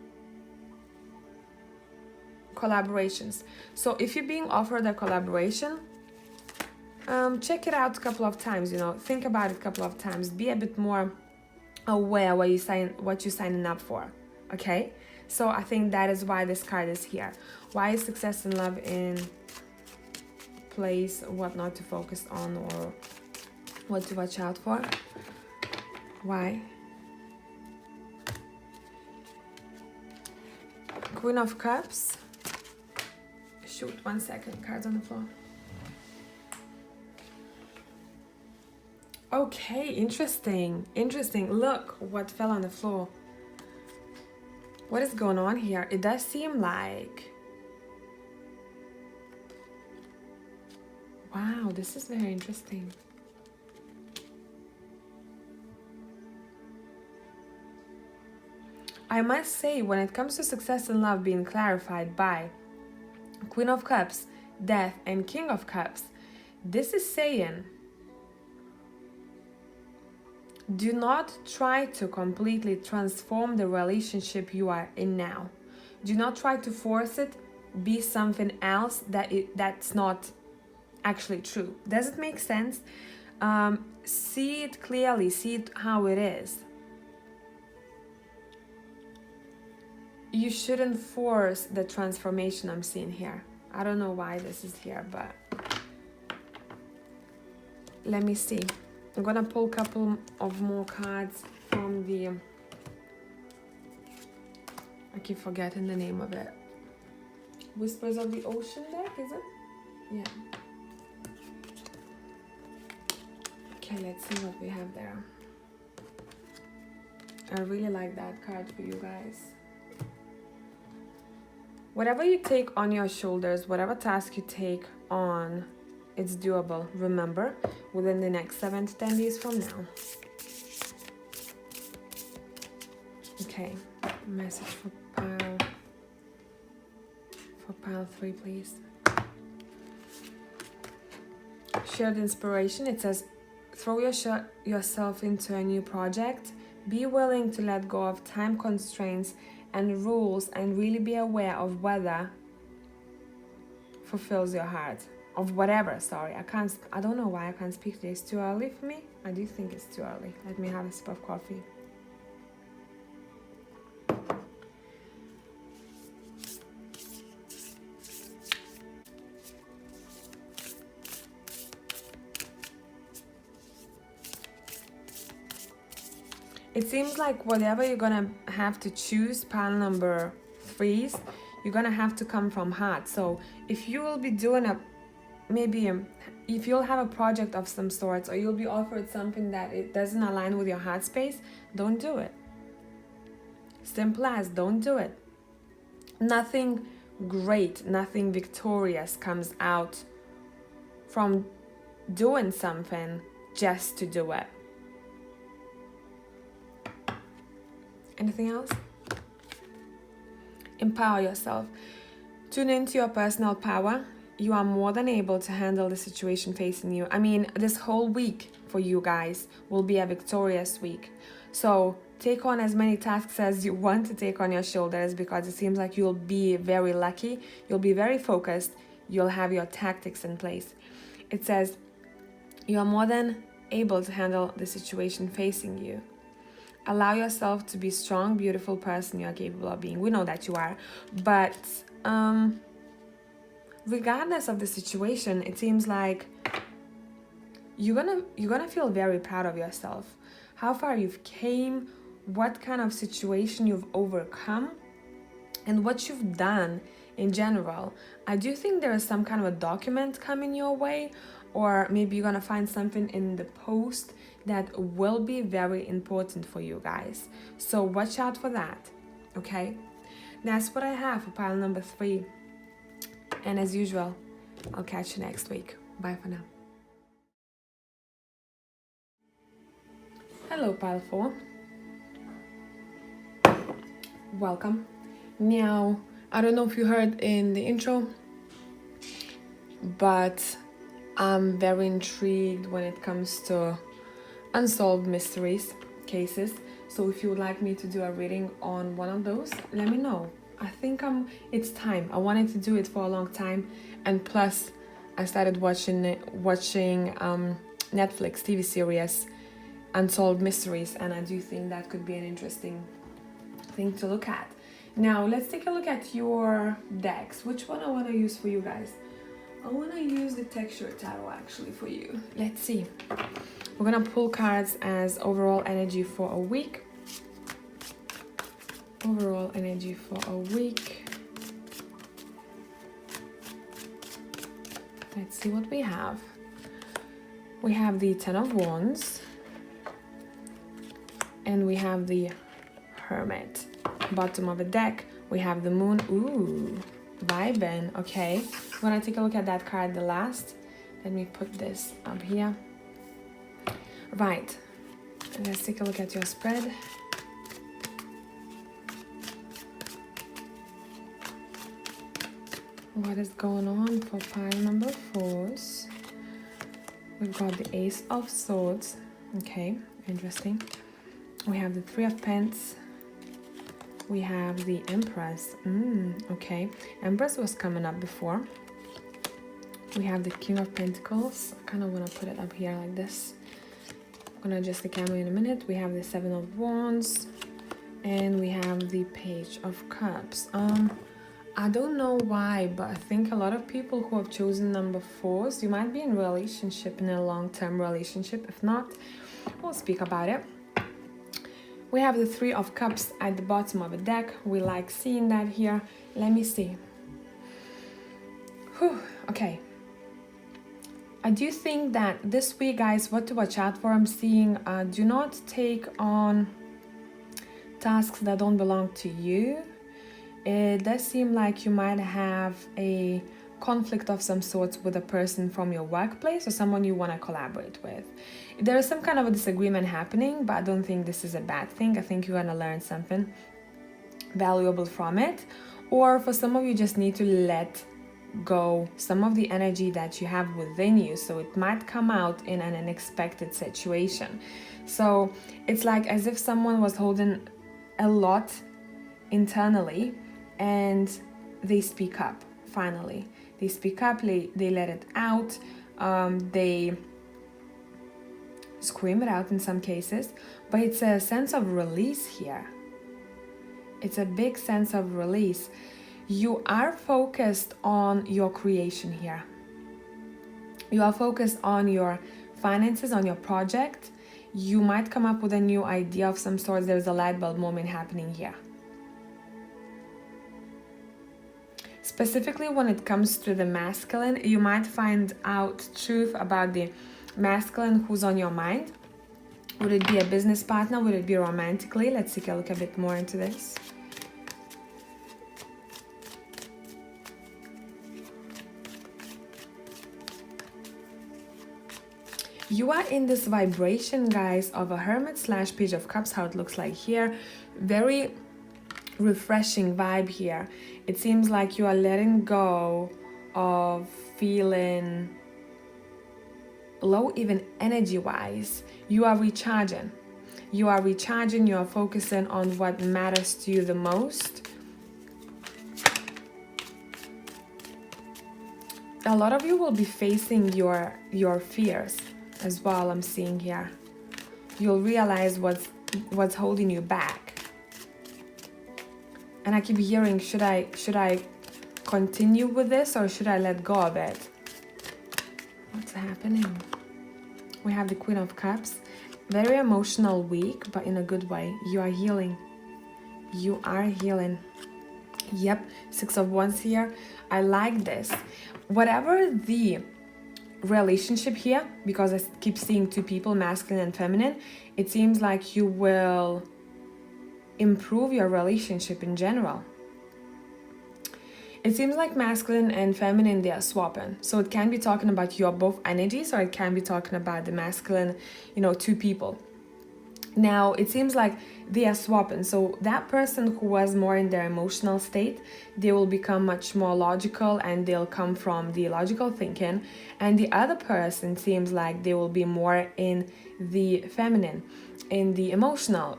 collaborations. So if you're being offered a collaboration, check it out a couple of times, think about it a couple of times, be a bit more aware what you're signing up for. Okay, so I think that is why this card is here. Why is success and love in place? What not to focus on or what to watch out for? Why? Queen of Cups. Shoot, 1 second, cards on the floor. Okay, interesting. Look what fell on the floor. What is going on here? It does seem like... Wow, this is very interesting. I must say, when it comes to success and love being clarified by Queen of Cups, Death, and King of Cups, this is saying, do not try to completely transform the relationship you are in now. Do not try to force it, be something else that's not actually true? Does it make sense? See it clearly, see it how it is. You shouldn't force the transformation I'm seeing here. I don't know why this is here, but let me see. I'm gonna pull a couple of more cards from the, I keep forgetting the name of it. Whispers of the Ocean deck, is it? Yeah. Okay, let's see what we have there. I really like that card for you guys. Whatever you take on your shoulders, whatever task you take on, it's doable. Remember, within the next 7 to 10 days from now. Okay, message for pile 3, please. Shared inspiration. It says, throw yourself into a new project. Be willing to let go of time constraints and rules, and really be aware of whether fulfills your heart. Of whatever, sorry. I don't know why I can't speak today. It's too early for me. I do think it's too early. Let me have a sip of coffee. It seems like whatever you're gonna have to choose, pile number 3s, you're gonna have to come from heart. So if you will be doing if you'll have a project of some sorts, or you'll be offered something that it doesn't align with your heart space, don't do it. Simple as, don't do it. Nothing great, nothing victorious comes out from doing something just to do it. Anything else? Empower yourself. Tune into your personal power. You are more than able to handle the situation facing you. I mean, this whole week for you guys will be a victorious week. So take on as many tasks as you want to take on your shoulders, because it seems like you'll be very lucky. You'll be very focused. You'll have your tactics in place. It says you are more than able to handle the situation facing you. Allow yourself to be a strong, beautiful person you are capable of being. We know that you are, but regardless of the situation, it seems like you're gonna feel very proud of yourself. How far you've came, what kind of situation you've overcome, and what you've done in general. I do think there is some kind of a document coming your way, or maybe you're gonna find something in the post that will be very important for you guys. So watch out for that, okay? That's what I have for pile number 3. And as usual, I'll catch you next week. Bye for now. Hello, pile 4. Welcome. Now, I don't know if you heard in the intro, but I'm very intrigued when it comes to unsolved mysteries, cases. So if you would like me to do a reading on one of those, let me know. I think it's time. I wanted to do it for a long time, and plus I started watching Netflix TV series Unsolved Mysteries, and I do think that could be an interesting thing to look at. Now let's take a look at your decks. Which one I want to use for you guys? I want to use the Texture Tarot actually for you. Let's see. We're gonna pull cards as overall energy for a week. Overall energy for a week. Let's see what we have. We have the 10 of Wands. And we have the Hermit. Bottom of the deck, we have the Moon. Ooh, vibing. Okay, when I take a look at that card, the last, let me put this up here. Right, let's take a look at your spread. What is going on for pile number 4s? We've got the Ace of Swords. Okay, interesting. We have the 3 of Pence. We have the Empress. Okay, Empress was coming up before. We have the King of Pentacles. I kind of want to put it up here like this. I'm going to adjust the camera in a minute. We have the Seven of Wands. And we have the Page of Cups. I don't know why, but I think a lot of people who have chosen number 4s, you might be in a relationship, in a long-term relationship. If not, we'll speak about it. We have the Three of Cups at the bottom of the deck. We like seeing that here. Let me see. Whew, okay. I do think that this week, guys, what to watch out for, I'm seeing, do not take on tasks that don't belong to you. It does seem like you might have a conflict of some sorts with a person from your workplace or someone you want to collaborate with. There is some kind of a disagreement happening, but I don't think this is a bad thing. I think you're going to learn something valuable from it. Or for some of you, just need to let go some of the energy that you have within you, so it might come out in an unexpected situation. So it's like as if someone was holding a lot internally and they speak up. Finally they speak up, they let it out, they scream it out in some cases, but it's a sense of release here. It's a big sense of release. You are focused on your creation here. You are focused on your finances, on your project. You might come up with a new idea of some sort. There's a light bulb moment happening here. Specifically when it comes to the masculine, you might find out truth about the masculine who's on your mind. Would it be a business partner? Would it be romantically? Let's take a look a bit more into this. You are in this vibration, guys, of a Hermit / Page of Cups, how it looks like here. Very refreshing vibe here. It seems like you are letting go of feeling low, even energy-wise. You are recharging. You are recharging. You are focusing on what matters to you the most. A lot of you will be facing your fears as well. I'm seeing here. You'll realize what's holding you back. And I keep hearing, should I continue with this or should I let go of it? What's happening? We have the Queen of Cups. Very emotional week, but in a good way. You are healing. You are healing. Yep, Six of Wands here. I like this. Whatever the relationship here, because I keep seeing two people, masculine and feminine, it seems like you will improve your relationship in general. It seems like masculine and feminine, they are swapping. So it can be talking about your both energies, or it can be talking about the masculine, two people. Now, it seems like they are swapping. So that person who was more in their emotional state, they will become much more logical and they'll come from the logical thinking. And the other person seems like they will be more in the feminine, in the emotional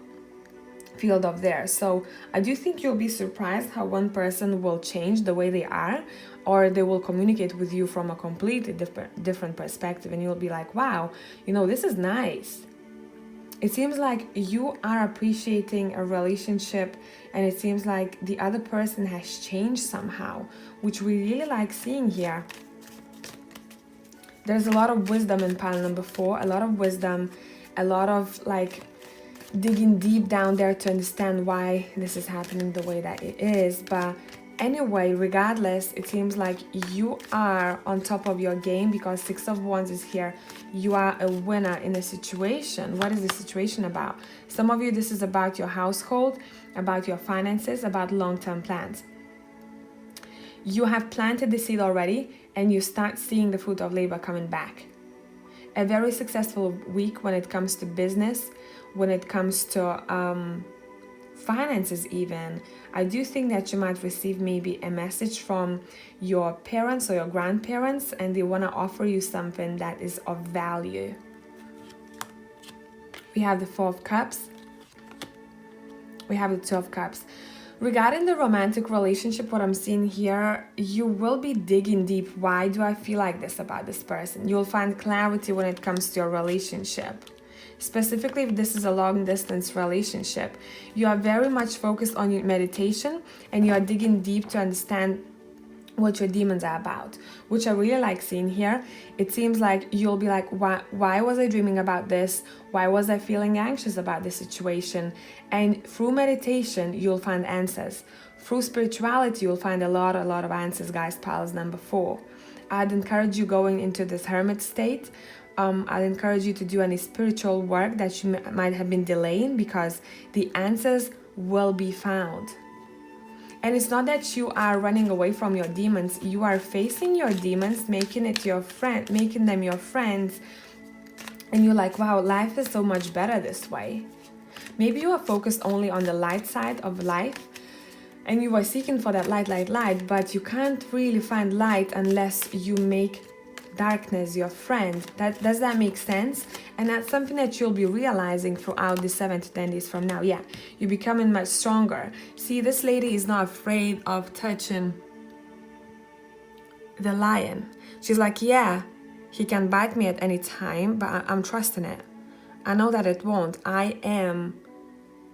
field of theirs. So I do think you'll be surprised how one person will change the way they are, or they will communicate with you from a completely different perspective, and you'll be like, wow, this is nice. It seems like you are appreciating a relationship, and it seems like the other person has changed somehow, which we really like seeing here. There's a lot of wisdom in pile number 4, a lot of wisdom, a lot of digging deep down there to understand why this is happening the way that it is. But anyway, regardless, it seems like you are on top of your game, because Six of Wands is here. You are a winner in a situation. What is the situation about? Some of you, this is about your household, about your finances, about long-term plans. You have planted the seed already, and you start seeing the fruit of labor coming back. A very successful week when it comes to business, when it comes to finances even. I do think that you might receive maybe a message from your parents or your grandparents, and they want to offer you something that is of value. We have the Four of Cups. We have the Two of Cups. Regarding the romantic relationship, what I'm seeing here, you will be digging deep. Why do I feel like this about this person? You'll find clarity when it comes to your relationship. Specifically, if this is a long distance relationship, you are very much focused on your meditation and you are digging deep to understand what your demons are about, which I really like seeing here. It seems like you'll be like, why was I dreaming about this? Why was I feeling anxious about this situation? And through meditation, you'll find answers. Through spirituality, you'll find a lot of answers, guys. Piles number 4. I'd encourage you going into this hermit state. I'd encourage you to do any spiritual work that you might have been delaying, because the answers will be found. And it's not that you are running away from your demons. You are facing your demons, making them your friends. And you're like, wow, life is so much better this way. Maybe you are focused only on the light side of life, and you are seeking for that light, but you can't really find light unless you make darkness your friend. Does that make sense? And that's something that you'll be realizing throughout the 7 to 10 days from now. Yeah, you're becoming much stronger. See, this lady is not afraid of touching the lion. She's like, yeah, he can bite me at any time, but I'm trusting it. I know that it won't. I am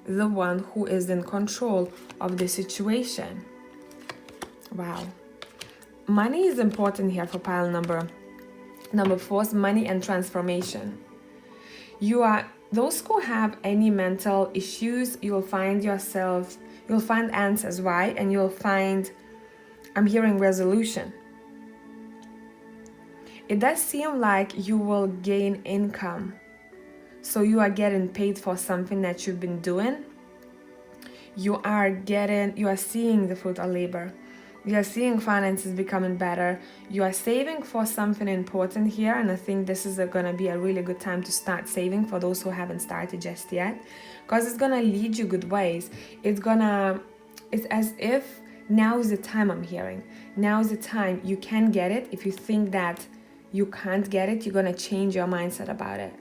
the one who is in control of the situation. Wow. Money is important here for pile number 4, is money and transformation. Those who have any mental issues, you'll find answers. Why? And you'll find, I'm hearing resolution. It does seem like you will gain income. So you are getting paid for something that you've been doing. You are seeing the fruit of labor. You are seeing finances becoming better. You are saving for something important here, and I think this is going to be a really good time to start saving for those who haven't started just yet, because it's going to lead you good ways. It's as if now is the time. I'm hearing now is the time. You can get it. If you think that you can't get it, you're going to change your mindset about it.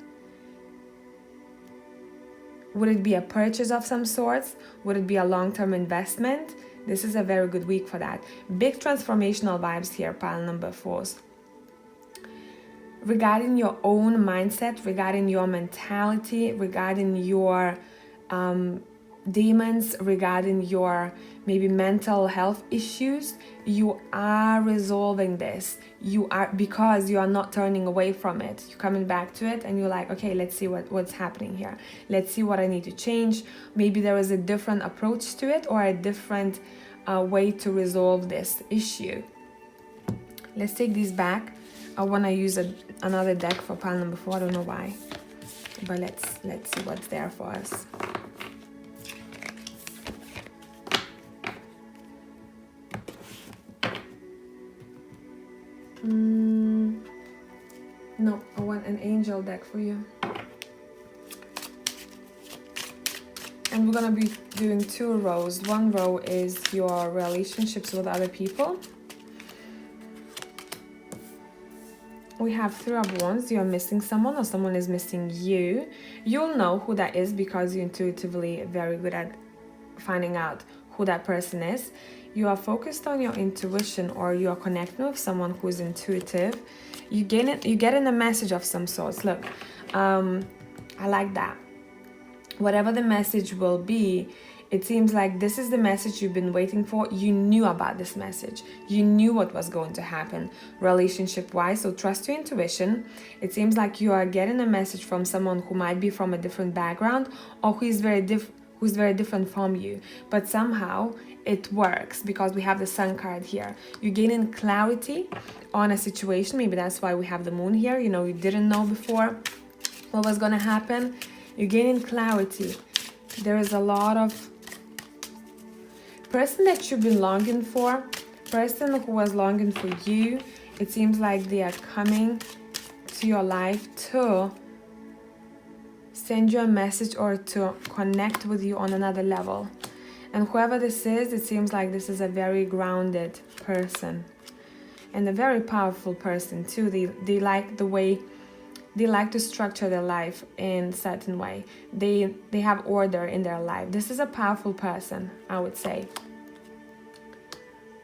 Would it be a purchase of some sorts? Would it be a long-term investment? This is a very good week for that. Big transformational vibes here, pile number 4s. Regarding your own mindset, regarding your mentality, regarding your demons, regarding your maybe mental health issues, you are resolving this. Because you are not turning away from it. You're coming back to it and you're like, okay, let's see what's happening here. Let's see what I need to change. Maybe there is a different approach to it, or a different way to resolve this issue. Let's take these back. I want to use another deck for pile number 4. I don't know why, but let's see what's there for us. No, I want an angel deck for you. And we're gonna be doing 2 rows. One row is your relationships with other people. We have 3 of Wands. You're missing someone, or someone is missing you. You'll know who that is because you're intuitively very good at finding out who that person is. You are focused on your intuition, or you are connecting with someone who's intuitive. You're getting a message of some sorts. Look, I like that. Whatever the message will be, it seems like this is the message you've been waiting for. You knew about this message. You knew what was going to happen relationship-wise, so trust your intuition. It seems like you are getting a message from someone who might be from a different background, or who's very different from you, but somehow it works because we have the Sun card here. You're gaining clarity on a situation. Maybe that's why we have the Moon here. You know, you didn't know before what was going to happen. You're gaining clarity. There is a lot of person that you've been longing for, person who was longing for you. It seems like they are coming to your life to send you a message or to connect with you on another level. And whoever this is, it seems like this is a very grounded person and a very powerful person too. They like the way They like to structure their life in a certain way. They have order in their life. This is a powerful person, I would say.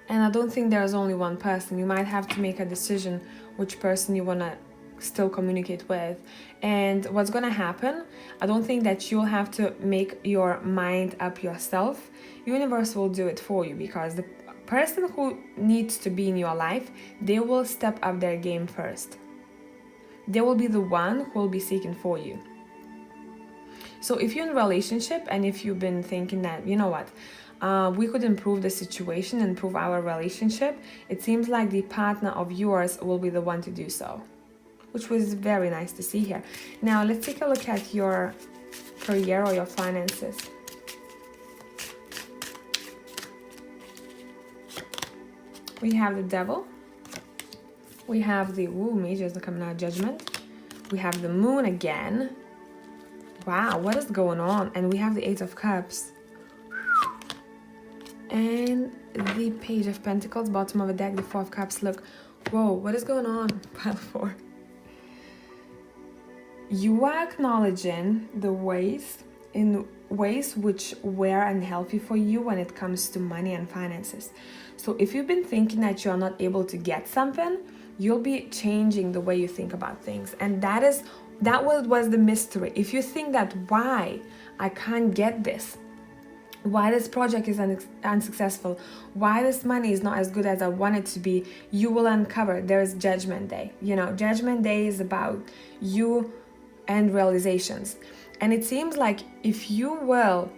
And I don't think there's only one person. You might have to make a decision which person you want to still communicate with. And what's going to happen, I don't think that you'll have to make your mind up yourself. Universe will do it for you, because the person who needs to be in your life, they will step up their game first. They will be the one who will be seeking for you. So if you're in a relationship and if you've been thinking that, you know what, we could improve the situation, improve our relationship, it seems like the partner of yours will be the one to do so, which was very nice to see here. Now let's take a look at your career or your finances. We have the Devil. We have the Majors are coming out, Judgment. We have the Moon again. Wow, what is going on? And we have the Eight of Cups. And the Page of Pentacles, bottom of the deck, the Four of Cups. Look, whoa, what is going on? Pile 4. You are acknowledging the ways which were unhealthy for you when it comes to money and finances. So if you've been thinking that you're not able to get something, you'll be changing the way you think about things. And that was the mystery. If you think that, why I can't get this, why this project is unsuccessful, why this money is not as good as I want it to be, you will uncover. There's Judgment Day. You know, Judgment Day is about you and realizations. And it seems like if you will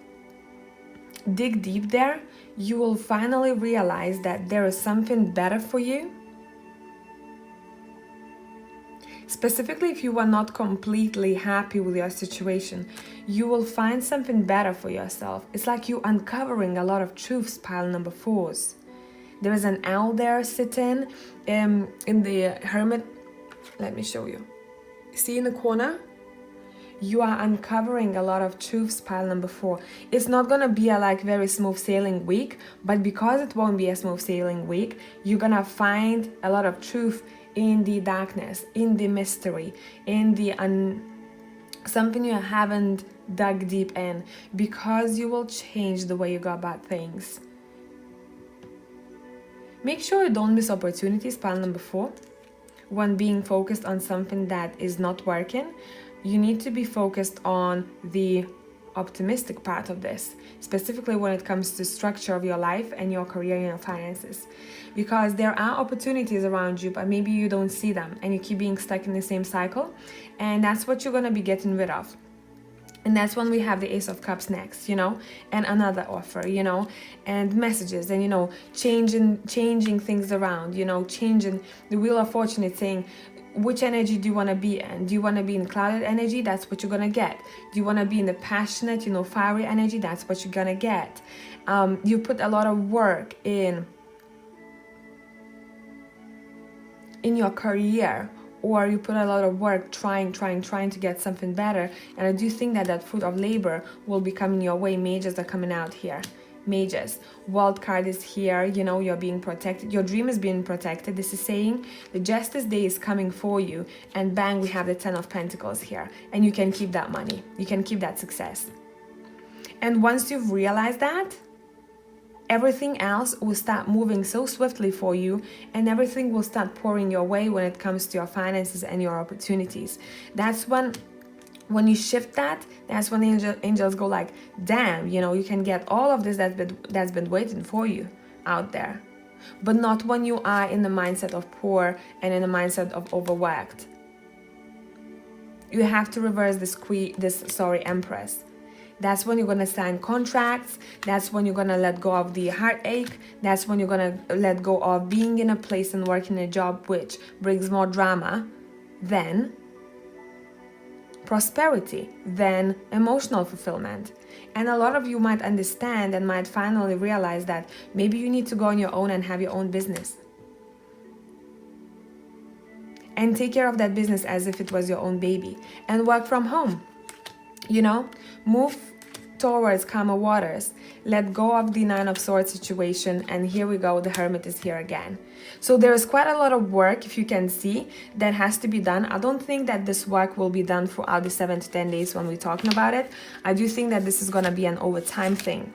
dig deep there, you will finally realize that there is something better for you. Specifically, if you are not completely happy with your situation, you will find something better for yourself. It's like you uncovering a lot of truths, pile number 4s. There is an owl there sitting in the Hermit. Let me show you. See in the corner? You are uncovering a lot of truths, pile number 4. It's not gonna be a very smooth sailing week, but because it won't be a smooth sailing week, you're gonna find a lot of truth in the darkness, in the mystery, in the something you haven't dug deep in, because you will change the way you go about things. Make sure you don't miss opportunities, pile number 4. When being focused on something that is not working, you need to be focused on the optimistic part of this, specifically when it comes to structure of your life and your career and your finances, because there are opportunities around you, but maybe you don't see them and you keep being stuck in the same cycle, and that's what you're going to be getting rid of. And that's when we have the Ace of Cups next, and another offer, and messages, and changing things around, changing the Wheel of Fortune. It's saying, which energy do you want to be in? Do you want to be in clouded energy? That's what you're going to get. Do you want to be in the passionate, fiery energy? That's what you're going to get. You put a lot of work in your career, or you put a lot of work trying to get something better. And I do think that fruit of labor will be coming your way. Mages are coming out here. Mages. Wild card is here, you're being protected. Your dream is being protected. This is saying the Justice Day is coming for you. And bang, we have the 10 of Pentacles here. And you can keep that money. You can keep that success. And once you've realized that, everything else will start moving so swiftly for you, and everything will start pouring your way when it comes to your finances and your opportunities. That's when you shift that's when angels go like, damn, you can get all of this that's been waiting for you out there. But not when you are in the mindset of poor and in the mindset of overworked. You have to reverse this Empress. That's when you're going to sign contracts. That's when you're going to let go of the heartache. That's when you're going to let go of being in a place and working a job which brings more drama than prosperity, than emotional fulfillment. And a lot of you might understand and might finally realize that maybe you need to go on your own and have your own business. And take care of that business as if it was your own baby. And work from home. Move towards calmer waters. Let go of the Nine of Swords situation, and here we go, the Hermit is here again. So there is quite a lot of work, if you can see, that has to be done. I don't think that this work will be done throughout the 7 to 10 days when we're talking about it. I do think that this is going to be an overtime thing.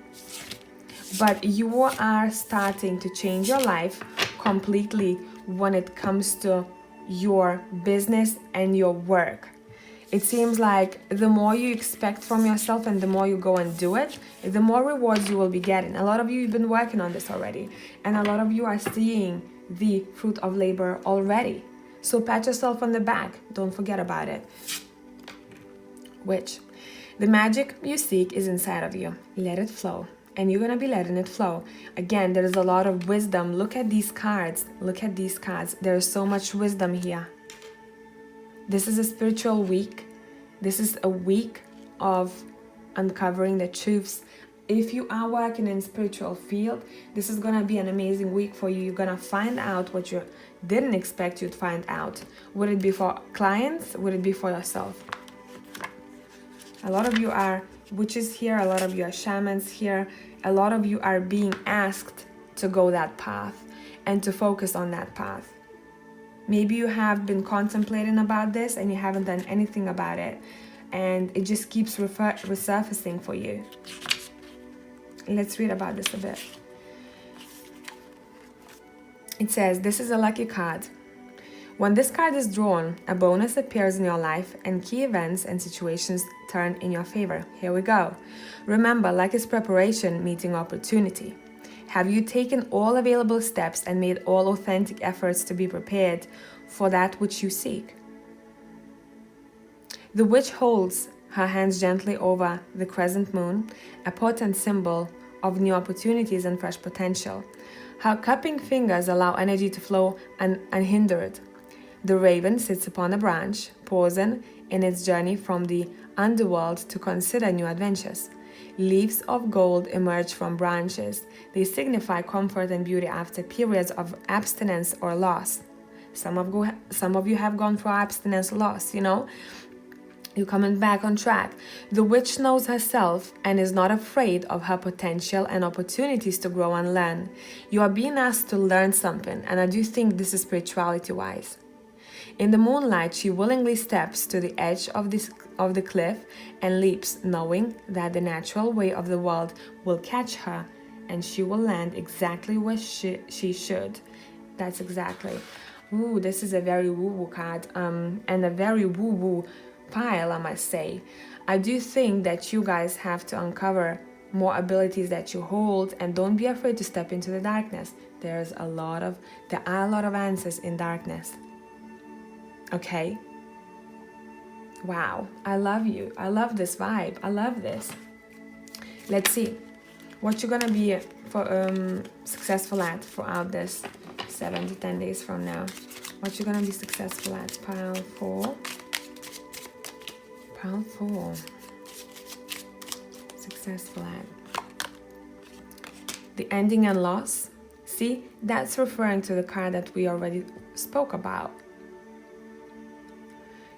But you are starting to change your life completely when it comes to your business and your work. It seems like the more you expect from yourself and the more you go and do it, the more rewards you will be getting. A lot of you have been working on this already, and a lot of you are seeing the fruit of labor already. So pat yourself on the back. Don't forget about it. Which the magic you seek is inside of you. Let it flow. And you're going to be letting it flow. Again, there is a lot of wisdom. Look at these cards. Look at these cards. There is so much wisdom here. This is a spiritual week. This is a week of uncovering the truths. If you are working in spiritual field, this is going to be an amazing week for you. You're going to find out what you didn't expect you'd find out. Would it be for clients? Would it be for yourself? A lot of you are witches here. A lot of you are shamans here. A lot of you are being asked to go that path and to focus on that path. Maybe you have been contemplating about this and you haven't done anything about it, and it just keeps resurfacing for you. Let's read about this a bit. It says, this is a lucky card. When this card is drawn, a bonus appears in your life and key events and situations turn in your favor. Here we go. Remember, luck is preparation meeting opportunity. Have you taken all available steps and made all authentic efforts to be prepared for that which you seek? The witch holds her hands gently over the crescent moon, a potent symbol of new opportunities and fresh potential. Her cupping fingers allow energy to flow unhindered. The raven sits upon a branch, pausing in its journey from the underworld to consider new adventures. Leaves of gold emerge from branches. They signify comfort and beauty after periods of abstinence or loss. Some of you have gone through abstinence loss, You're coming back on track. The witch knows herself and is not afraid of her potential and opportunities to grow and learn. You are being asked to learn something, and I do think this is spirituality-wise. In the moonlight, she willingly steps to the edge of the cliff and leaps, knowing that the natural way of the world will catch her and she will land exactly where she should. That's exactly. Ooh, this is a very woo-woo card, and a very woo-woo pile, I must say. I do think that you guys have to uncover more abilities that you hold, and don't be afraid to step into the darkness. There are a lot of answers in darkness. Okay? Wow, I love you. I love this vibe. I love this. Let's see what you're gonna be successful at throughout this 7 to 10 days from now. What you're gonna be successful at. Pile 4. Pile 4. Successful at. The ending and loss. See, that's referring to the card that we already spoke about.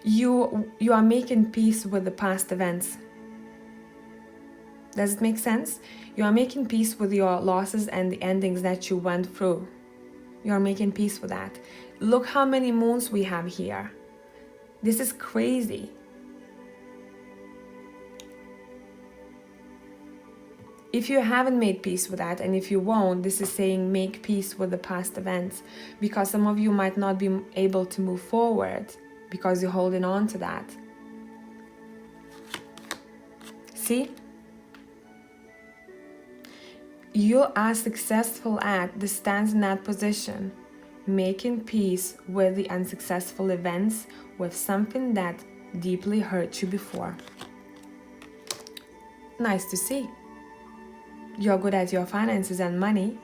You are making peace with the past events. Does it make sense? You are making peace with your losses and the endings that you went through. You are making peace with that. Look how many moons we have here. This is crazy. If you haven't made peace with that, and if you won't, this is saying make peace with the past events, because some of you might not be able to move forward because you're holding on to that. See? You are successful at, this stands in that position, making peace with the unsuccessful events, with something that deeply hurt you before. Nice to see. You're good at your finances and money.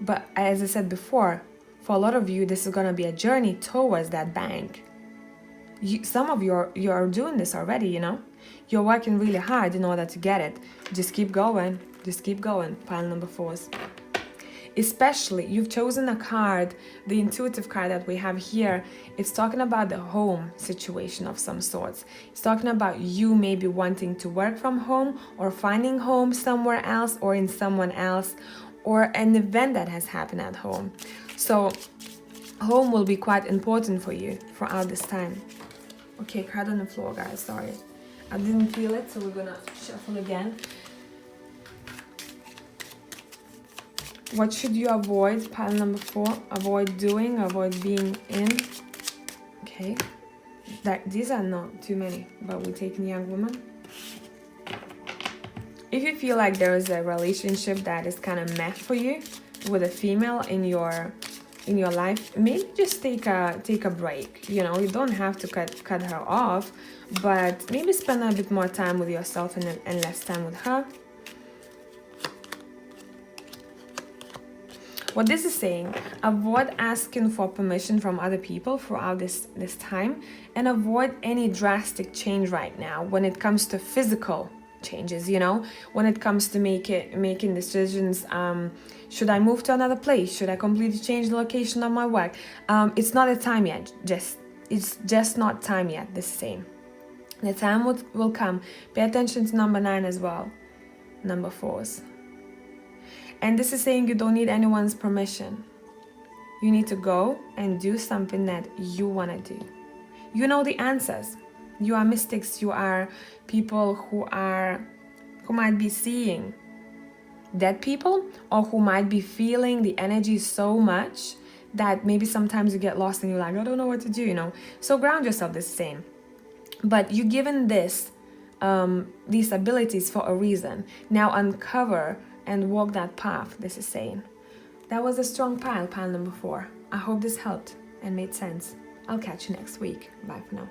But as I said before, for a lot of you, this is going to be a journey towards that bank. Some of you are doing this already, You're working really hard in order to get it. Just keep going. Just keep going. Pile number 4. Especially, you've chosen a card, the intuitive card that we have here. It's talking about the home situation of some sorts. It's talking about you maybe wanting to work from home or finding home somewhere else or in someone else, or an event that has happened at home. So home will be quite important for you throughout this time. Okay, card on the floor, guys, sorry. I didn't feel it, so we're gonna shuffle again. What should you avoid? Pile number 4. Avoid doing, avoid being in. Okay. These are not too many, but we're taking young woman. If you feel like there is a relationship that is kind of meh for you with a female in your life, maybe just take a break. You know, you don't have to cut her off, but maybe spend a bit more time with yourself and less time with her. What this is saying, avoid asking for permission from other people throughout this time, and avoid any drastic change right now when it comes to physical changes, you know, when it comes to making decisions. Should I move to another place? Should I completely change the location of my work? It's not a time yet. It's just not time yet. The same. The time will come. Pay attention to number 9 as well. Number 4s. And this is saying you don't need anyone's permission. You need to go and do something that you want to do. You know the answers. You are mystics. You are people who might be seeing dead people, or who might be feeling the energy so much that maybe sometimes you get lost and you're like, I don't know what to do, you know. So ground yourself, this is saying. But you're given these abilities for a reason. Now uncover and walk that path, this is saying. That was a strong pile number 4. I hope this helped and made sense. I'll catch you next week. Bye for now.